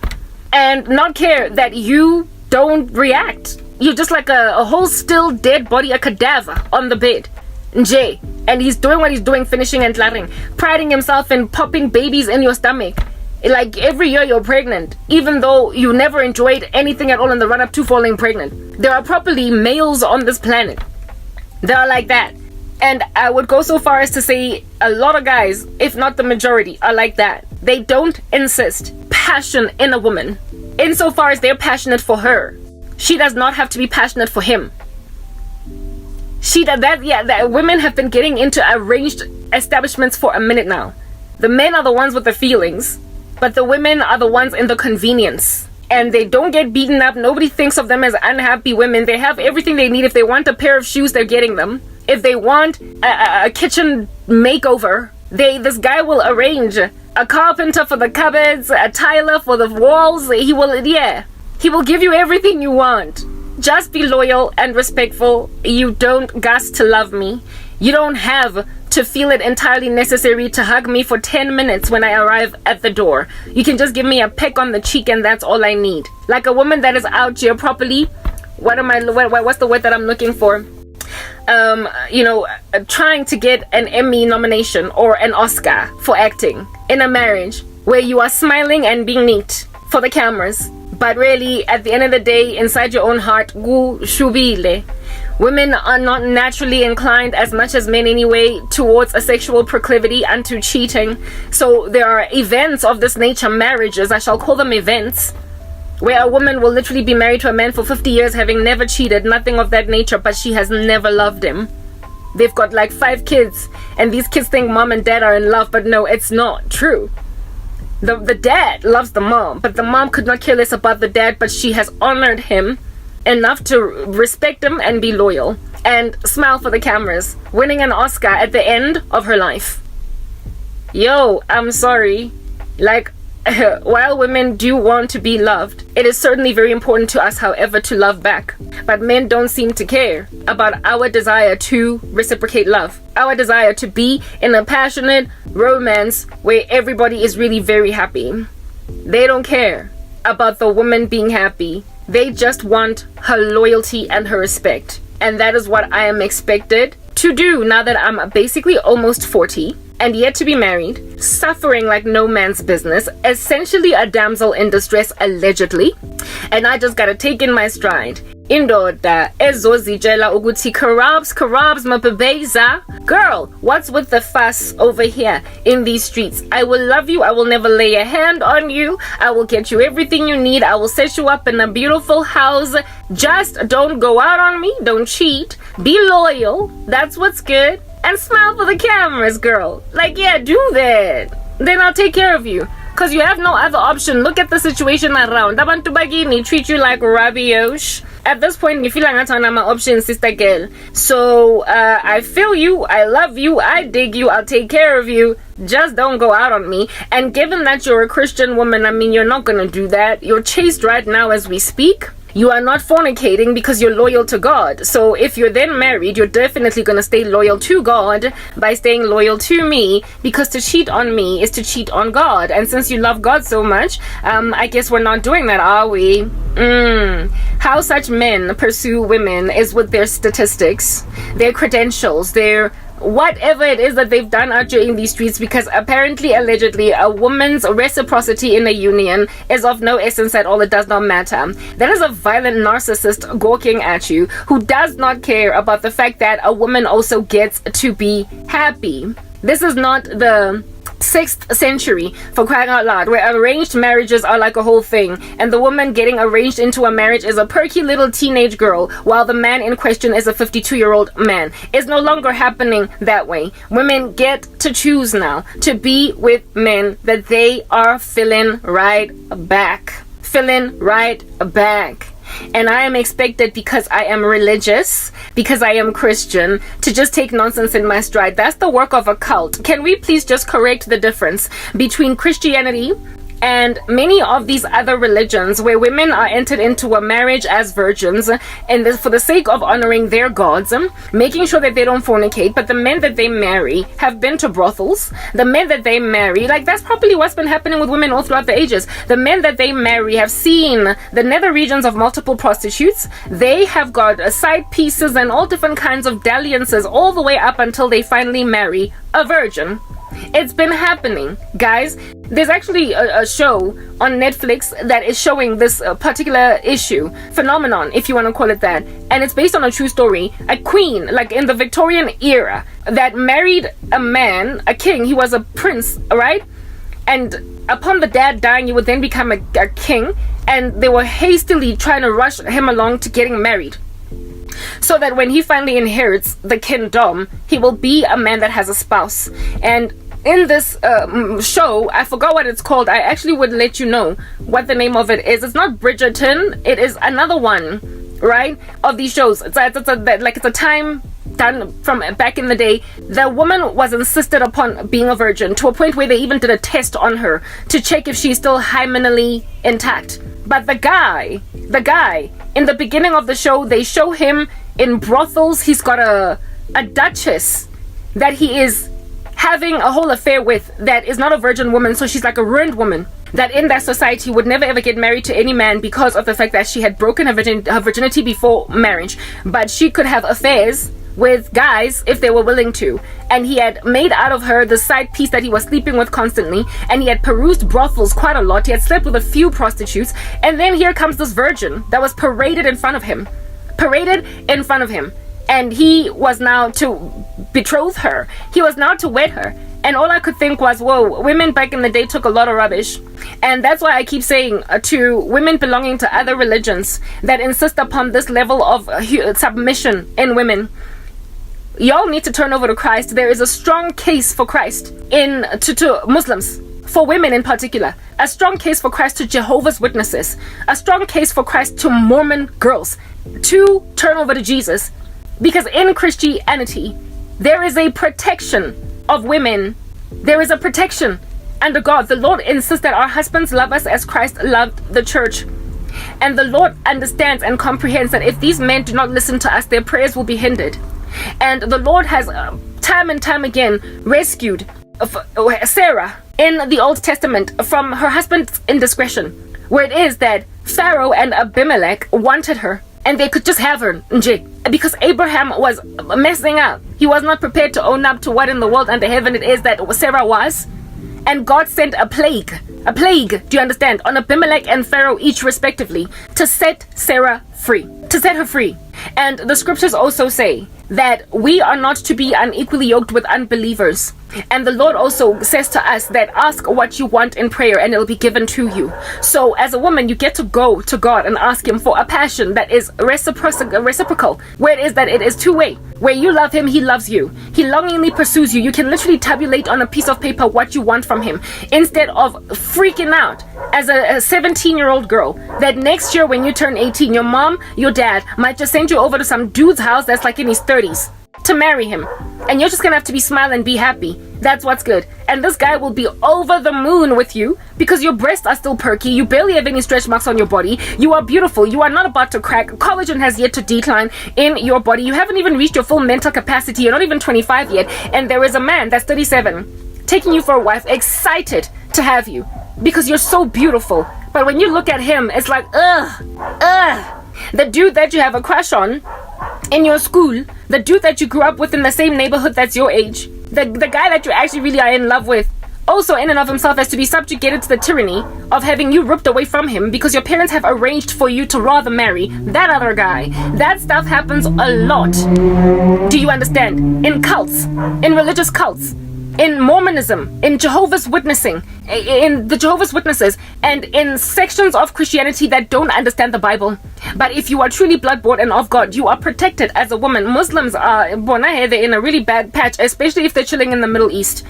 and not care that you don't react. You're just like a whole still dead body, a cadaver on the bed. Jay. And he's doing what he's doing, finishing and claring, priding himself in popping babies in your stomach. Like every year you're pregnant, even though you never enjoyed anything at all in the run-up to falling pregnant. There are properly males on this planet that are like that. And I would go so far as to say a lot of guys, if not the majority, are like that. They don't insist passion in a woman. Insofar as they're passionate for her, she does not have to be passionate for him. Women have been getting into arranged establishments for a minute now. The men are the ones with the feelings, but the women are the ones in the convenience. And they don't get beaten up. Nobody thinks of them as unhappy women. They have everything they need. If they want a pair of shoes, they're getting them. If they want a kitchen makeover, this guy will arrange a carpenter for the cupboards, a tiler for the walls. He will give you everything you want. Just be loyal and respectful. You don't gas to love me. You don't have to feel it entirely necessary to hug me for 10 minutes when I arrive at the door. You can just give me a peck on the cheek and that's all I need. Like a woman that is out here properly, what's the word that I'm looking for? Trying to get an Emmy nomination or an Oscar for acting in a marriage where you are smiling and being neat for the cameras. But really, at the end of the day, inside your own heart, gu shubile. Women are not naturally inclined, as much as men anyway, towards a sexual proclivity and to cheating. So there are events of this nature, marriages, I shall call them events, where a woman will literally be married to a man for 50 years having never cheated, nothing of that nature, but she has never loved him. They've got like 5 kids, and these kids think mom and dad are in love, but no, it's not true. The dad loves the mom, but the mom could not care less about the dad, but she has honored him enough to respect him and be loyal and smile for the cameras, winning an Oscar at the end of her life. Yo, I'm sorry. Like, while women do want to be loved, it is certainly very important to us, however, to love back. But men don't seem to care about our desire to reciprocate love, our desire to be in a passionate romance where everybody is really very happy. They don't care about the woman being happy. They just want her loyalty and her respect. And that is what I am expected to do now that I'm basically almost 40 and yet to be married, suffering like no man's business, essentially a damsel in distress allegedly. And I just gotta take in my stride indoda ezozitshela ukuthi corrupts mabebeza. Girl, what's with the fuss over here in these streets? I will love you. I will never lay a hand on you. I will get you everything you need. I will set you up in a beautiful house. Just don't go out on me. Don't cheat. Be loyal. That's what's good. And smile for the cameras, girl. Like, yeah, do that. Then I'll take care of you. Because you have no other option. Look at the situation around. Abantu bagini treat you like rabiosh. At this point, you feel like I'm my option, sister girl. So, I feel you. I love you. I dig you. I'll take care of you. Just don't go out on me. And given that you're a Christian woman, I mean, you're not going to do that. You're chaste right now as we speak. You are not fornicating because you're loyal to God. So if you're then married, you're definitely going to stay loyal to God by staying loyal to me, because to cheat on me is to cheat on God. And since you love God so much, I guess we're not doing that, are we? How such men pursue women is with their statistics, their credentials, their whatever it is that they've done out here in these streets, because apparently, allegedly, a woman's reciprocity in a union is of no essence at all. It does not matter. That is a violent narcissist gawking at you who does not care about the fact that a woman also gets to be happy. This is not the 6th century, for crying out loud, where arranged marriages are like a whole thing, and the woman getting arranged into a marriage is a perky little teenage girl, while the man in question is a 52-year-old man. It's no longer happening that way. Women get to choose now to be with men that they are feeling right back. And I am expected, because I am religious, because I am Christian, to just take nonsense in my stride. That's the work of a cult. Can we please just correct the difference between Christianity and many of these other religions, where women are entered into a marriage as virgins, and this, for the sake of honoring their gods, making sure that they don't fornicate, but the men that they marry have been to brothels. The men that they marry, like, that's probably what's been happening with women all throughout the ages. The men that they marry have seen the nether regions of multiple prostitutes. They have got side pieces and all different kinds of dalliances all the way up until they finally marry a virgin. It's been happening, guys. There's actually a show on Netflix that is showing this particular phenomenon, if you want to call it that. And it's based on a true story. A queen, like in the Victorian era, that married a man, a king. He was a prince, right? And upon the dad dying, he would then become a king. And they were hastily trying to rush him along to getting married, so that when he finally inherits the kingdom, he will be a man that has a spouse. And in this show, I forgot what it's called. I actually would let you know what the name of it is. It's not Bridgerton. It is another one, right, of these shows. It's a time done from back in the day. The woman was insisted upon being a virgin, to a point where they even did a test on her to check if she's still hymenally intact. But the guy, in the beginning of the show, they show him in brothels. He's got a duchess that he is having a whole affair with, that is not a virgin woman, so she's like a ruined woman, that in that society would never ever get married to any man because of the fact that she had broken her virginity before marriage. But she could have affairs with guys if they were willing to, and he had made out of her the side piece that he was sleeping with constantly, and he had perused brothels quite a lot. He had slept with a few prostitutes, and then here comes this virgin that was paraded in front of him, and he was now to betroth her. He was now to wed her. And all I could think was, whoa, women back in the day took a lot of rubbish. And that's why I keep saying to women belonging to other religions that insist upon this level of submission in women, y'all need to turn over to Christ. There is a strong case for Christ to Muslims, for women in particular. A strong case for Christ to Jehovah's Witnesses. A strong case for Christ to Mormon girls to turn over to Jesus. Because in Christianity, there is a protection of women. There is a protection under God. The Lord insists that our husbands love us as Christ loved the church. And the Lord understands and comprehends that if these men do not listen to us, their prayers will be hindered. And the Lord has time and time again rescued Sarah in the Old Testament from her husband's indiscretion, where it is that Pharaoh and Abimelech wanted her, and they could just have her, because Abraham was messing up. He was not prepared to own up to what in the world under heaven it is that Sarah was. And God sent a plague, do you understand, on Abimelech and Pharaoh each respectively, to set Sarah free. To set her free. And the scriptures also say that we are not to be unequally yoked with unbelievers. And the Lord also says to us that ask what you want in prayer and it'll be given to you. So as a woman, you get to go to God and ask him for a passion that is reciprocal, where it is that it is two-way, where you love him, he loves you. He longingly pursues you. You can literally tabulate on a piece of paper what you want from him, instead of freaking out as a 17-year-old girl that next year when you turn 18, your mom, your dad might just send you over to some dude's house that's like in his 30s to marry him, and you're just gonna have to be smile and be happy. That's what's good. And this guy will be over the moon with you because your breasts are still perky, you barely have any stretch marks on your body, you are beautiful, you are not about to crack, collagen has yet to decline in your body, you haven't even reached your full mental capacity, you're not even 25 yet, and there is a man that's 37 taking you for a wife, excited to have you because you're so beautiful. But when you look at him, it's like, the dude that you have a crush on in your school, the dude that you grew up with in the same neighborhood that's your age, the guy that you actually really are in love with, also in and of himself has to be subjugated to the tyranny of having you ripped away from him because your parents have arranged for you to rather marry that other guy. That stuff happens a lot. Do you understand? In cults, in religious cults, in Mormonism, in Jehovah's Witnessing, in the Jehovah's Witnesses, and in sections of Christianity that don't understand the Bible. But if you are truly blood-bought and of God, you are protected as a woman. Muslims are, they're in a really bad patch, especially if they're chilling in the Middle East.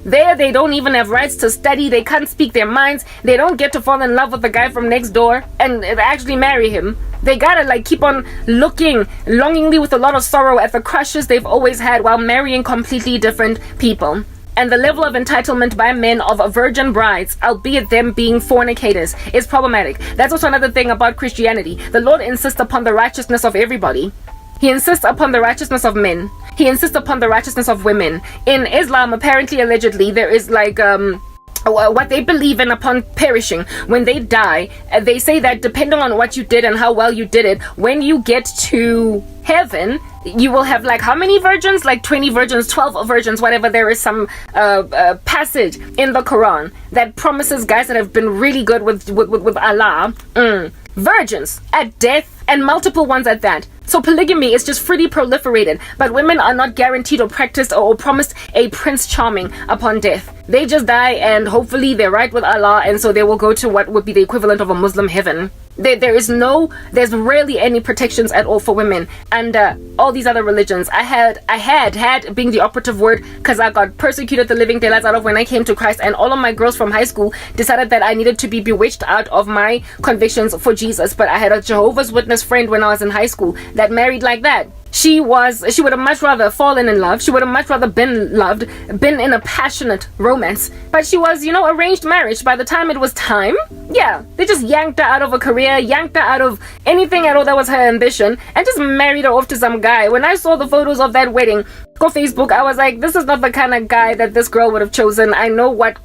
There, they don't even have rights to study. They can't speak their minds. They don't get to fall in love with the guy from next door and actually marry him. They gotta keep on looking longingly with a lot of sorrow at the crushes they've always had while marrying completely different people. And the level of entitlement by men of virgin brides, albeit them being fornicators, is problematic. That's also another thing about Christianity. The Lord insists upon the righteousness of everybody. He insists upon the righteousness of men. He insists upon the righteousness of women. In Islam, apparently, allegedly, there is what they believe in upon perishing. When they die, they say that depending on what you did and how well you did it, when you get to heaven, you will have how many virgins? 20 virgins, 12 virgins, whatever. There is some passage in the Quran that promises guys that have been really good with Allah, virgins at death, and multiple ones at that. So polygamy is just freely proliferated, but women are not guaranteed or practiced or promised a prince charming upon death. They just die and hopefully they're right with Allah, and so they will go to what would be the equivalent of a Muslim heaven. There's rarely any protections at all for women under all these other religions. I had being the operative word, because I got persecuted the living daylights out of when I came to Christ, and all of my girls from high school decided that I needed to be bewitched out of my convictions for Jesus. But I had a Jehovah's Witness friend when I was in high school that married like that. She would have much rather fallen in love. She would have much rather been loved, been in a passionate romance. But she was, arranged marriage. By the time it was time, they just yanked her out of a career, yanked her out of anything at all that was her ambition, and just married her off to some guy. When I saw the photos of that wedding on Facebook, I was like, this is not the kind of guy that this girl would have chosen. I know what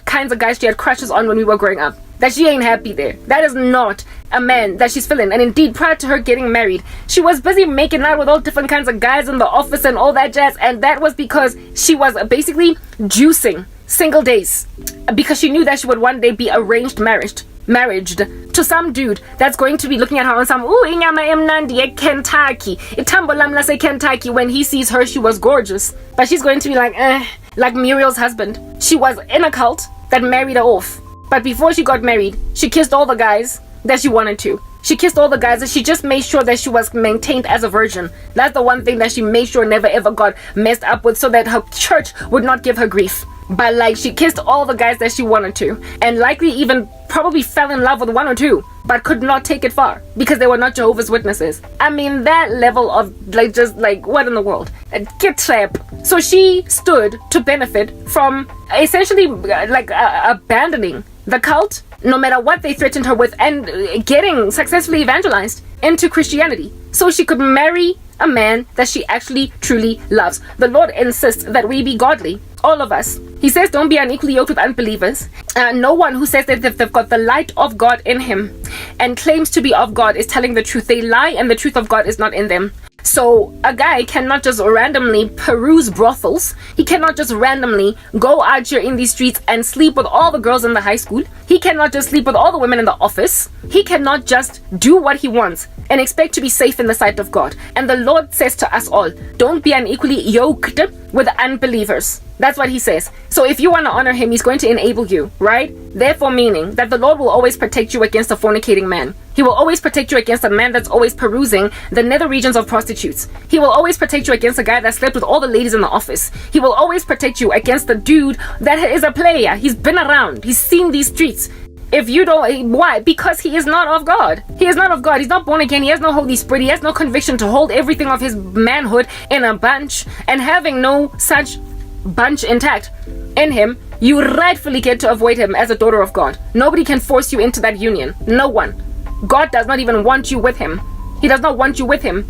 kinds of guys she had crushes on when we were growing up. That she ain't happy there. That is not a man that she's feeling. And indeed, prior to her getting married, she was busy making out with all different kinds of guys in the office and all that jazz. And that was because she was basically juicing single days, because she knew that she would one day be marriaged to some dude that's going to be looking at her on some inyama emnandi Kentucky. Itambolamla say Kentucky. When he sees her, she was gorgeous, but she's going to be like Muriel's husband. She was in a cult that married her off. But before she got married, she kissed all the guys that she wanted to. She kissed all the guys, and she just made sure that she was maintained as a virgin. That's the one thing that she made sure never ever got messed up with, so that her church would not give her grief. But she kissed all the guys that she wanted to, and likely even probably fell in love with one or two, but could not take it far because they were not Jehovah's Witnesses. I mean, that level of what in the world? Get trap. So she stood to benefit from essentially abandoning the cult, no matter what they threatened her with, and getting successfully evangelized into Christianity, so she could marry a man that she actually truly loves. The Lord insists that we be godly, all of us. He says don't be unequally yoked with unbelievers. No one who says that they've got the light of God in him and claims to be of God is telling the truth. They lie, and the truth of God is not in them. So So a guy cannot just randomly peruse brothels. He cannot just randomly go out here in these streets and sleep with all the girls in the high school. He cannot just sleep with all the women in the office. He cannot just do what he wants and expect to be safe in the sight of God. And the Lord says to us all, don't be unequally yoked with unbelievers. That's what he says. So if you want to honor him, he's going to enable you, right? Therefore meaning that the Lord will always protect you against a fornicating man. He will always protect you against a man that's always perusing the nether regions of prostitutes. He will always protect you against a guy that slept with all the ladies in the office. He will always protect you against the dude that is a player. He's been around. He's seen these streets. If you don't, why? Because he is not of God. He is not of God. He's not born again. He has no Holy Spirit. He has no conviction to hold everything of his manhood in a bunch, and having no such bunch intact in him, you rightfully get to avoid him as a daughter of God. Nobody can force you into that union. No one. God does not even want you with him. He does not want you with him.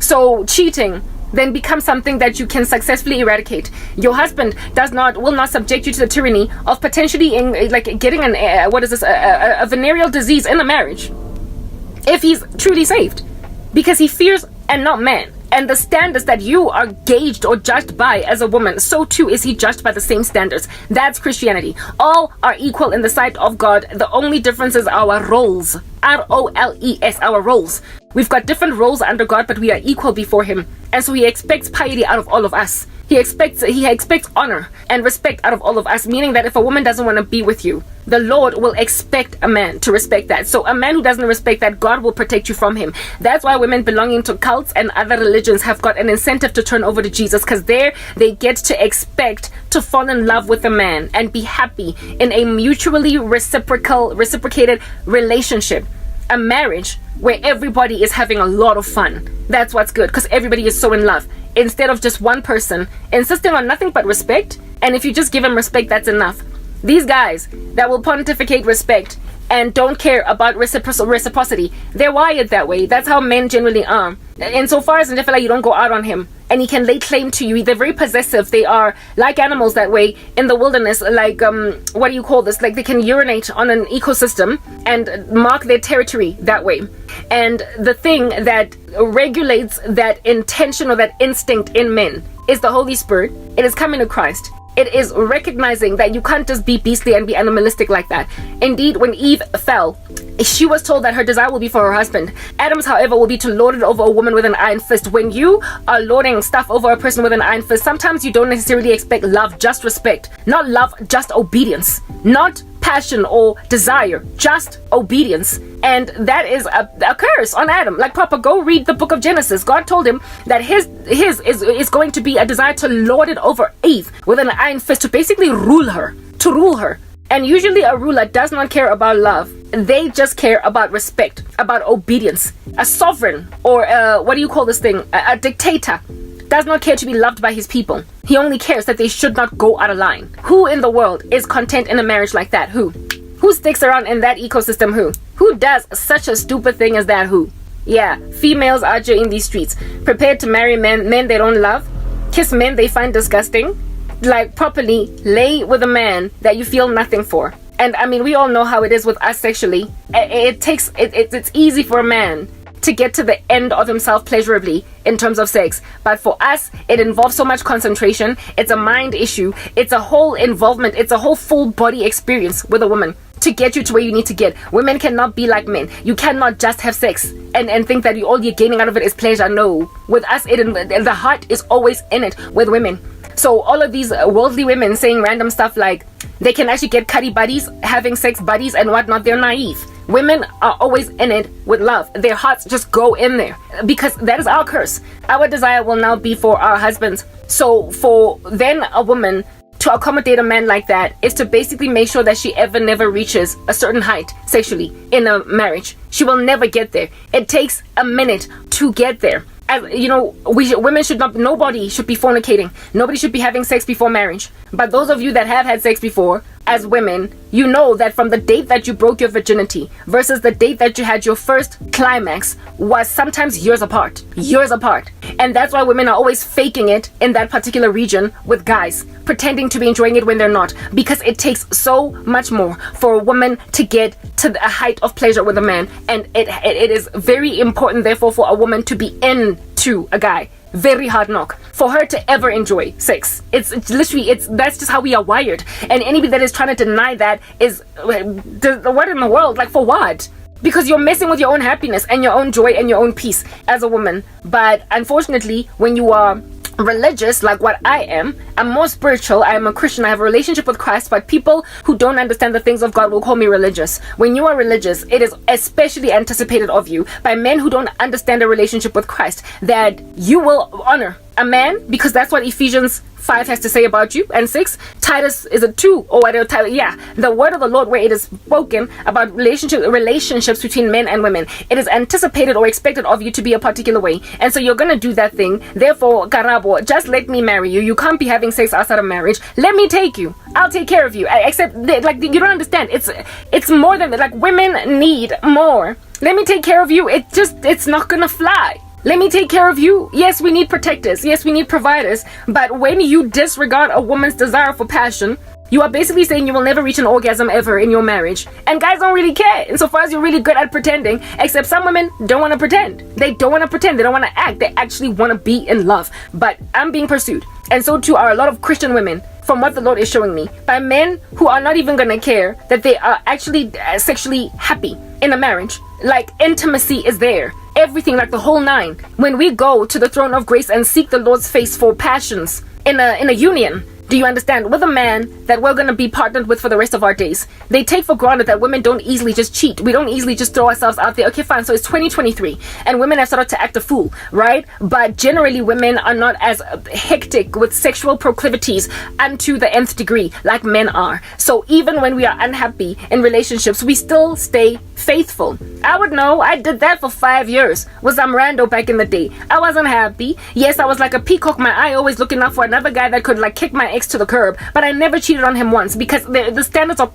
So cheating then becomes something that you can successfully eradicate. Your husband will not subject you to the tyranny of potentially getting a venereal disease in a marriage if he's truly saved, because he fears and not man. And the standards that you are gauged or judged by as a woman, so too is he judged by the same standards. That's Christianity. All are equal in the sight of God. The only difference is our roles. R-O-L-E-S, our roles. We've got different roles under God, but we are equal before him. And so he expects piety out of all of us. He expects honor and respect out of all of us, meaning that if a woman doesn't want to be with you, the Lord will expect a man to respect that. So a man who doesn't respect that, God will protect you from him. That's why women belonging to cults and other religions have got an incentive to turn over to Jesus, because there they get to expect to fall in love with a man and be happy in a mutually reciprocated relationship. A marriage where everybody is having a lot of fun. That's what's good, because everybody is so in love. Instead of just one person insisting on nothing but respect, and if you just give him respect, that's enough. These guys that will pontificate respect and don't care about reciprocity, they're wired that way. That's how men generally are. Insofar as you don't go out on him and he can lay claim to you, they're very possessive. They are like animals that way in the wilderness, like like they can urinate on an ecosystem and mark their territory that way. And the thing that regulates that intention or that instinct in men is the Holy Spirit. It is coming to Christ. It is recognizing that you can't just be beastly and be animalistic like that. Indeed, when Eve fell, she was told that her desire will be for her husband. Adam's, however, will be to lord it over a woman with an iron fist. When you are lording stuff over a person with an iron fist, sometimes you don't necessarily expect love, just respect. Not love, just obedience. Not passion or desire, just obedience. And that is a curse on Adam. Go read the book of Genesis. God told him that his is going to be a desire to lord it over Eve with an iron fist, to basically rule her. And usually a ruler does not care about love. They just care about respect, about obedience. A sovereign, or a dictator, does not care to be loved by his people. He only cares that they should not go out of line. Who in the world is content in a marriage like that? Who sticks around in that ecosystem? Who does such a stupid thing as that? Who? Yeah, females out here in these streets, prepared to marry men they don't love, kiss men they find disgusting, properly lay with a man that you feel nothing for. And we all know how it is with us sexually. It's easy for a man to get to the end of himself pleasurably in terms of sex, but for us it involves so much concentration. It's a mind issue. It's a whole involvement. It's a whole full body experience with a woman to get you to where you need to get. Women cannot be like men. You cannot just have sex and think that all you're gaining out of it is pleasure. No, with us the heart is always in it with women. So all of these worldly women saying random stuff like they can actually get cuddy buddies, having sex buddies and whatnot, they're naive. Women are always in it with love. Their hearts just go in there, because that is our curse. Our desire will now be for our husbands. So for then a woman to accommodate a man like that is to basically make sure that she never reaches a certain height sexually in a marriage. She will never get there. It takes a minute to get there. Women should not, nobody should be fornicating. Nobody should be having sex before marriage. But those of you that have had sex before, as women, you know that from the date that you broke your virginity versus the date that you had your first climax was sometimes years apart. And that's why women are always faking it in that particular region with guys, pretending to be enjoying it when they're not, because it takes so much more for a woman to get to a height of pleasure with a man. And it is very important, therefore, for a woman to be into to a guy. Very hard knock for her to ever enjoy sex. It's literally, that's just how we are wired. And anybody that is trying to deny that is, what in the world? Like, for what? Because you're messing with your own happiness and your own joy and your own peace as a woman. But unfortunately, when you are religious, like what I am, I'm more spiritual, I am a Christian, I have a relationship with Christ, but people who don't understand the things of God will call me religious. When you are religious, it is especially anticipated of you by men who don't understand a relationship with Christ that you will honor a man, because that's what Ephesians 5 has to say about you, and 6, Titus is a 2, or whatever, the word of the Lord, where it is spoken about relationships between men and women. It is anticipated or expected of you to be a particular way, and so you're gonna do that thing. Therefore, Karabo, just let me marry you. You can't be having sex outside of marriage. Let me take you. I'll take care of you. Except, like, you don't understand. It's more than that. Like, women need more. Let me take care of you. It's not gonna fly. Let me take care of you. Yes, we need protectors. Yes, we need providers. But when you disregard a woman's desire for passion, you are basically saying you will never reach an orgasm ever in your marriage. And guys don't really care insofar as you're really good at pretending, except some women don't want to pretend. They don't want to pretend. They don't want to act. They actually want to be in love. But I'm being pursued. And so too are a lot of Christian women, from what the Lord is showing me, by men who are not even going to care that they are actually sexually happy in a marriage. Like, intimacy is there. Everything, like the whole nine. When we go to the throne of grace and seek the Lord's face for passions in a union, do you understand? With a man that we're going to be partnered with for the rest of our days. They take for granted that women don't easily just cheat. We don't easily just throw ourselves out there. Okay, fine. So it's 2023 and women have started to act a fool, right? But generally women are not as hectic with sexual proclivities unto the nth degree like men are. So even when we are unhappy in relationships, we still stay faithful. I would know. I did that for 5 years. Was I'm rando back in the day. I wasn't happy. Yes, I was like a peacock, my eye always looking out for another guy that could like kick my ex to the curb, but I never cheated on him once because the standards are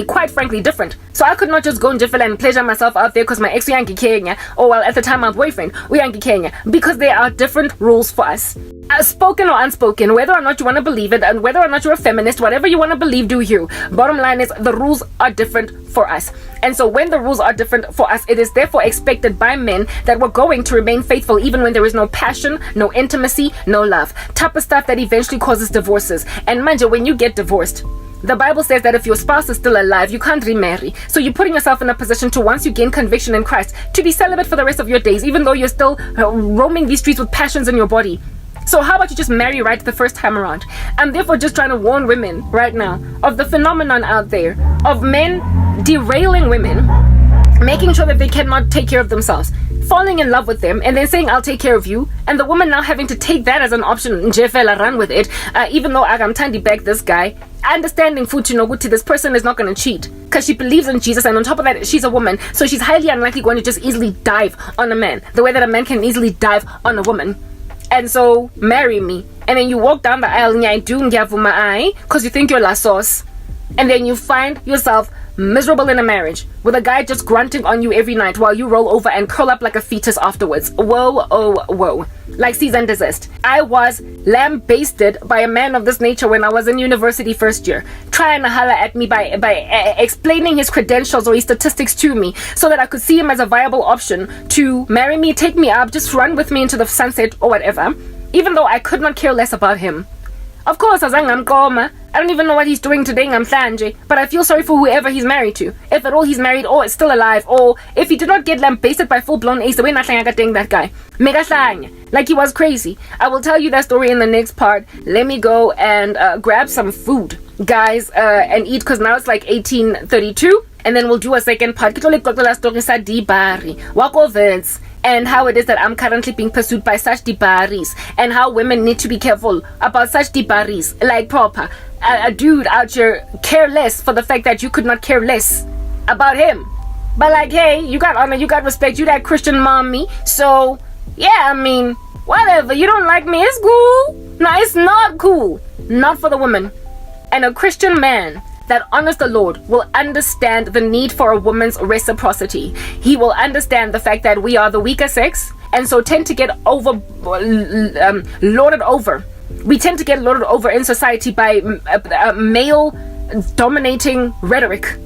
quite frankly different. So I could not just go in Jiffel and pleasure myself out there because my ex Yankee Kenya, or well, at the time my boyfriend Yankee Kenya, because there are different rules for us. Spoken or unspoken, whether or not you want to believe it and whether or not you're a feminist, whatever you want to believe, do you. Bottom line is the rules are different for us. And so when the rules are different for us, it is therefore expected by men that we're going to remain faithful even when there is no passion, no intimacy, no love. Type of stuff that eventually causes divorces. And manja, when you get divorced, the Bible says that if your spouse is still alive, you can't remarry. So you're putting yourself in a position to, once you gain conviction in Christ, to be celibate for the rest of your days, even though you're still roaming these streets with passions in your body. So how about you just marry right the first time around? I'm therefore just trying to warn women right now of the phenomenon out there of men derailing women, making sure that they cannot take care of themselves, falling in love with them, and then saying, I'll take care of you. And the woman now having to take that as an option, Njefela, run with it, even though I'm trying to back this guy, understanding Fuchinoguti, this person is not going to cheat because she believes in Jesus, and on top of that, she's a woman, so she's highly unlikely going to just easily dive on a man, the way that a man can easily dive on a woman. And so, marry me. And then you walk down the aisle, because you think you're la sauce. And then you find yourself miserable in a marriage with a guy just grunting on you every night while you roll over and curl up like a fetus afterwards. Whoa, oh, whoa. Like cease and desist. I was lambasted by a man of this nature when I was in university first year, trying to holler at me by explaining his credentials or his statistics to me so that I could see him as a viable option to marry me, take me up, just run with me into the sunset or whatever, even though I could not care less about him. Of course, I don't even know what he's doing today, but I feel sorry for whoever he's married to. If at all he's married or is still alive, or if he did not get lambasted by full-blown ace, that guy. Like he was crazy. I will tell you that story in the next part. Let me go and grab some food, guys, and eat, because now it's like 18:32, and then we'll do a second part. And how it is that I'm currently being pursued by such dibaris, and how women need to be careful about such dibaris, like proper. A dude out here care less for the fact that you could not care less about him. But like, hey, you got honor, you got respect, you that Christian mommy. So, yeah, I mean, whatever. You don't like me, it's cool. No, it's not cool. Not for the woman. And a Christian man that honors the Lord will understand the need for a woman's reciprocity. He will understand the fact that we are the weaker sex, and so tend to get lorded over. We tend to get lorded over in society by male dominating rhetoric.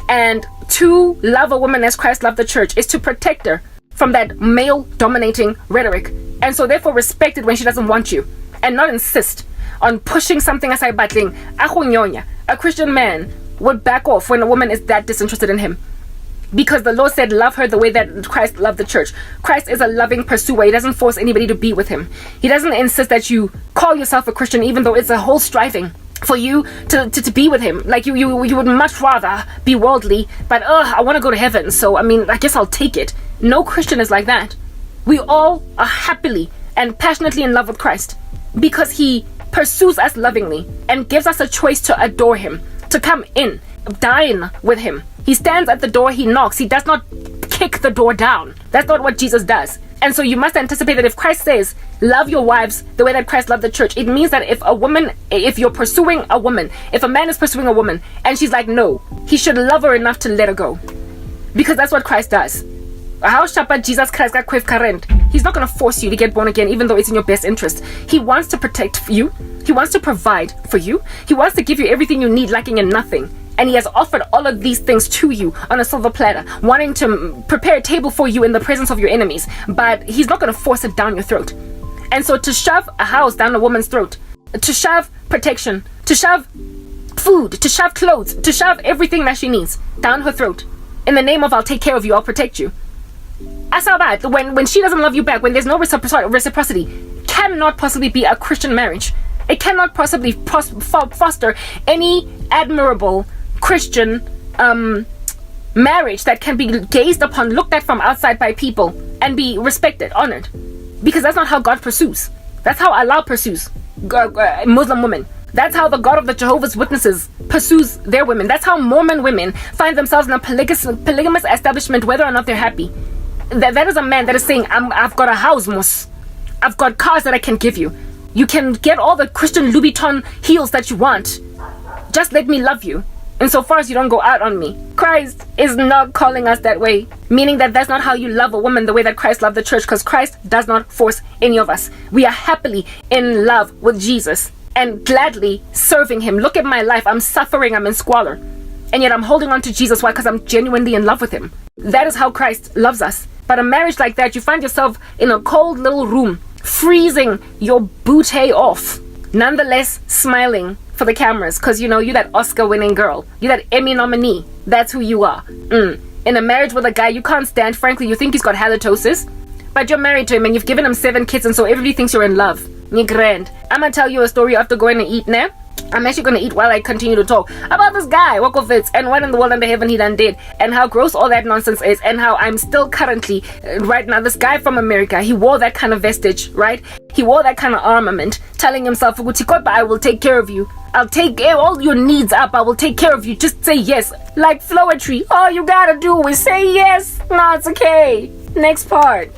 And to love a woman as Christ loved the church is to protect her, from that male dominating rhetoric, and so therefore respect it when she doesn't want you, and not insist on pushing something aside. Battling a Christian man would back off when a woman is that disinterested in him, because the Lord said love her the way that Christ loved the church. Christ is a loving pursuer. He doesn't force anybody to be with him. He doesn't insist that you call yourself a Christian even though it's a whole striving for you to be with him. Like you would much rather be worldly, but I want to go to heaven, so I guess I'll take it. No Christian is like that. We all are happily and passionately in love with Christ because he pursues us lovingly and gives us a choice to adore him, to come in, dine with him. He stands at the door, he knocks. He does not kick the door down. That's not what Jesus does. And so you must anticipate that if Christ says, love your wives the way that Christ loved the church, it means that if you're pursuing a woman, if a man is pursuing a woman and she's like, no, he should love her enough to let her go. Because that's what Christ does. How shapa Jesus Christ got quick current. He's not going to force you to get born again, even though it's in your best interest. He wants to protect you. He wants to provide for you. He wants to give you everything you need, lacking in nothing. And he has offered all of these things to you on a silver platter, wanting to prepare a table for you in the presence of your enemies. But he's not going to force it down your throat. And so to shove a house down a woman's throat, to shove protection, to shove food, to shove clothes, to shove everything that she needs down her throat, in the name of I'll take care of you, I'll protect you. I saw that when she doesn't love you back, when there's no reciprocity, cannot possibly be a Christian marriage. It cannot possibly foster any admirable Christian marriage that can be gazed upon, looked at from outside by people, and be respected, honored. Because that's not how God pursues. That's how Allah pursues Muslim women. That's how the God of the Jehovah's Witnesses pursues their women. That's how Mormon women find themselves in a polygamous establishment, whether or not they're happy. That is a man that is saying, I've got a house, Mus. I've got cars that I can give you. You can get all the Christian Louboutin heels that you want. Just let me love you. Insofar as you don't go out on me. Christ is not calling us that way. Meaning that that's not how you love a woman the way that Christ loved the church. Because Christ does not force any of us. We are happily in love with Jesus. And gladly serving him. Look at my life. I'm suffering. I'm in squalor. And yet I'm holding on to Jesus. Why? Because I'm genuinely in love with him. That is how Christ loves us. But a marriage like that, you find yourself in a cold little room, freezing your bootay off, nonetheless smiling for the cameras, because you're that Oscar-winning girl, you're that Emmy nominee. That's who you are. In a marriage with a guy you can't stand, frankly, you think he's got halitosis, but you're married to him and you've given him 7 kids, and so everybody thinks you're in love. You're grand. I'm gonna tell you a story after going to eat now. I'm actually going to eat while I continue to talk about this guy, Wako Fitz, and what in the world under heaven he done did, and how gross all that nonsense is, and how I'm still currently, right now, this guy from America, he wore that kind of vestige, right? He wore that kind of armament, telling himself, I will take care of you. I'll take all your needs up. I will take care of you. Just say yes. Like Floetry, all you gotta do is say yes. No, it's okay. Next part.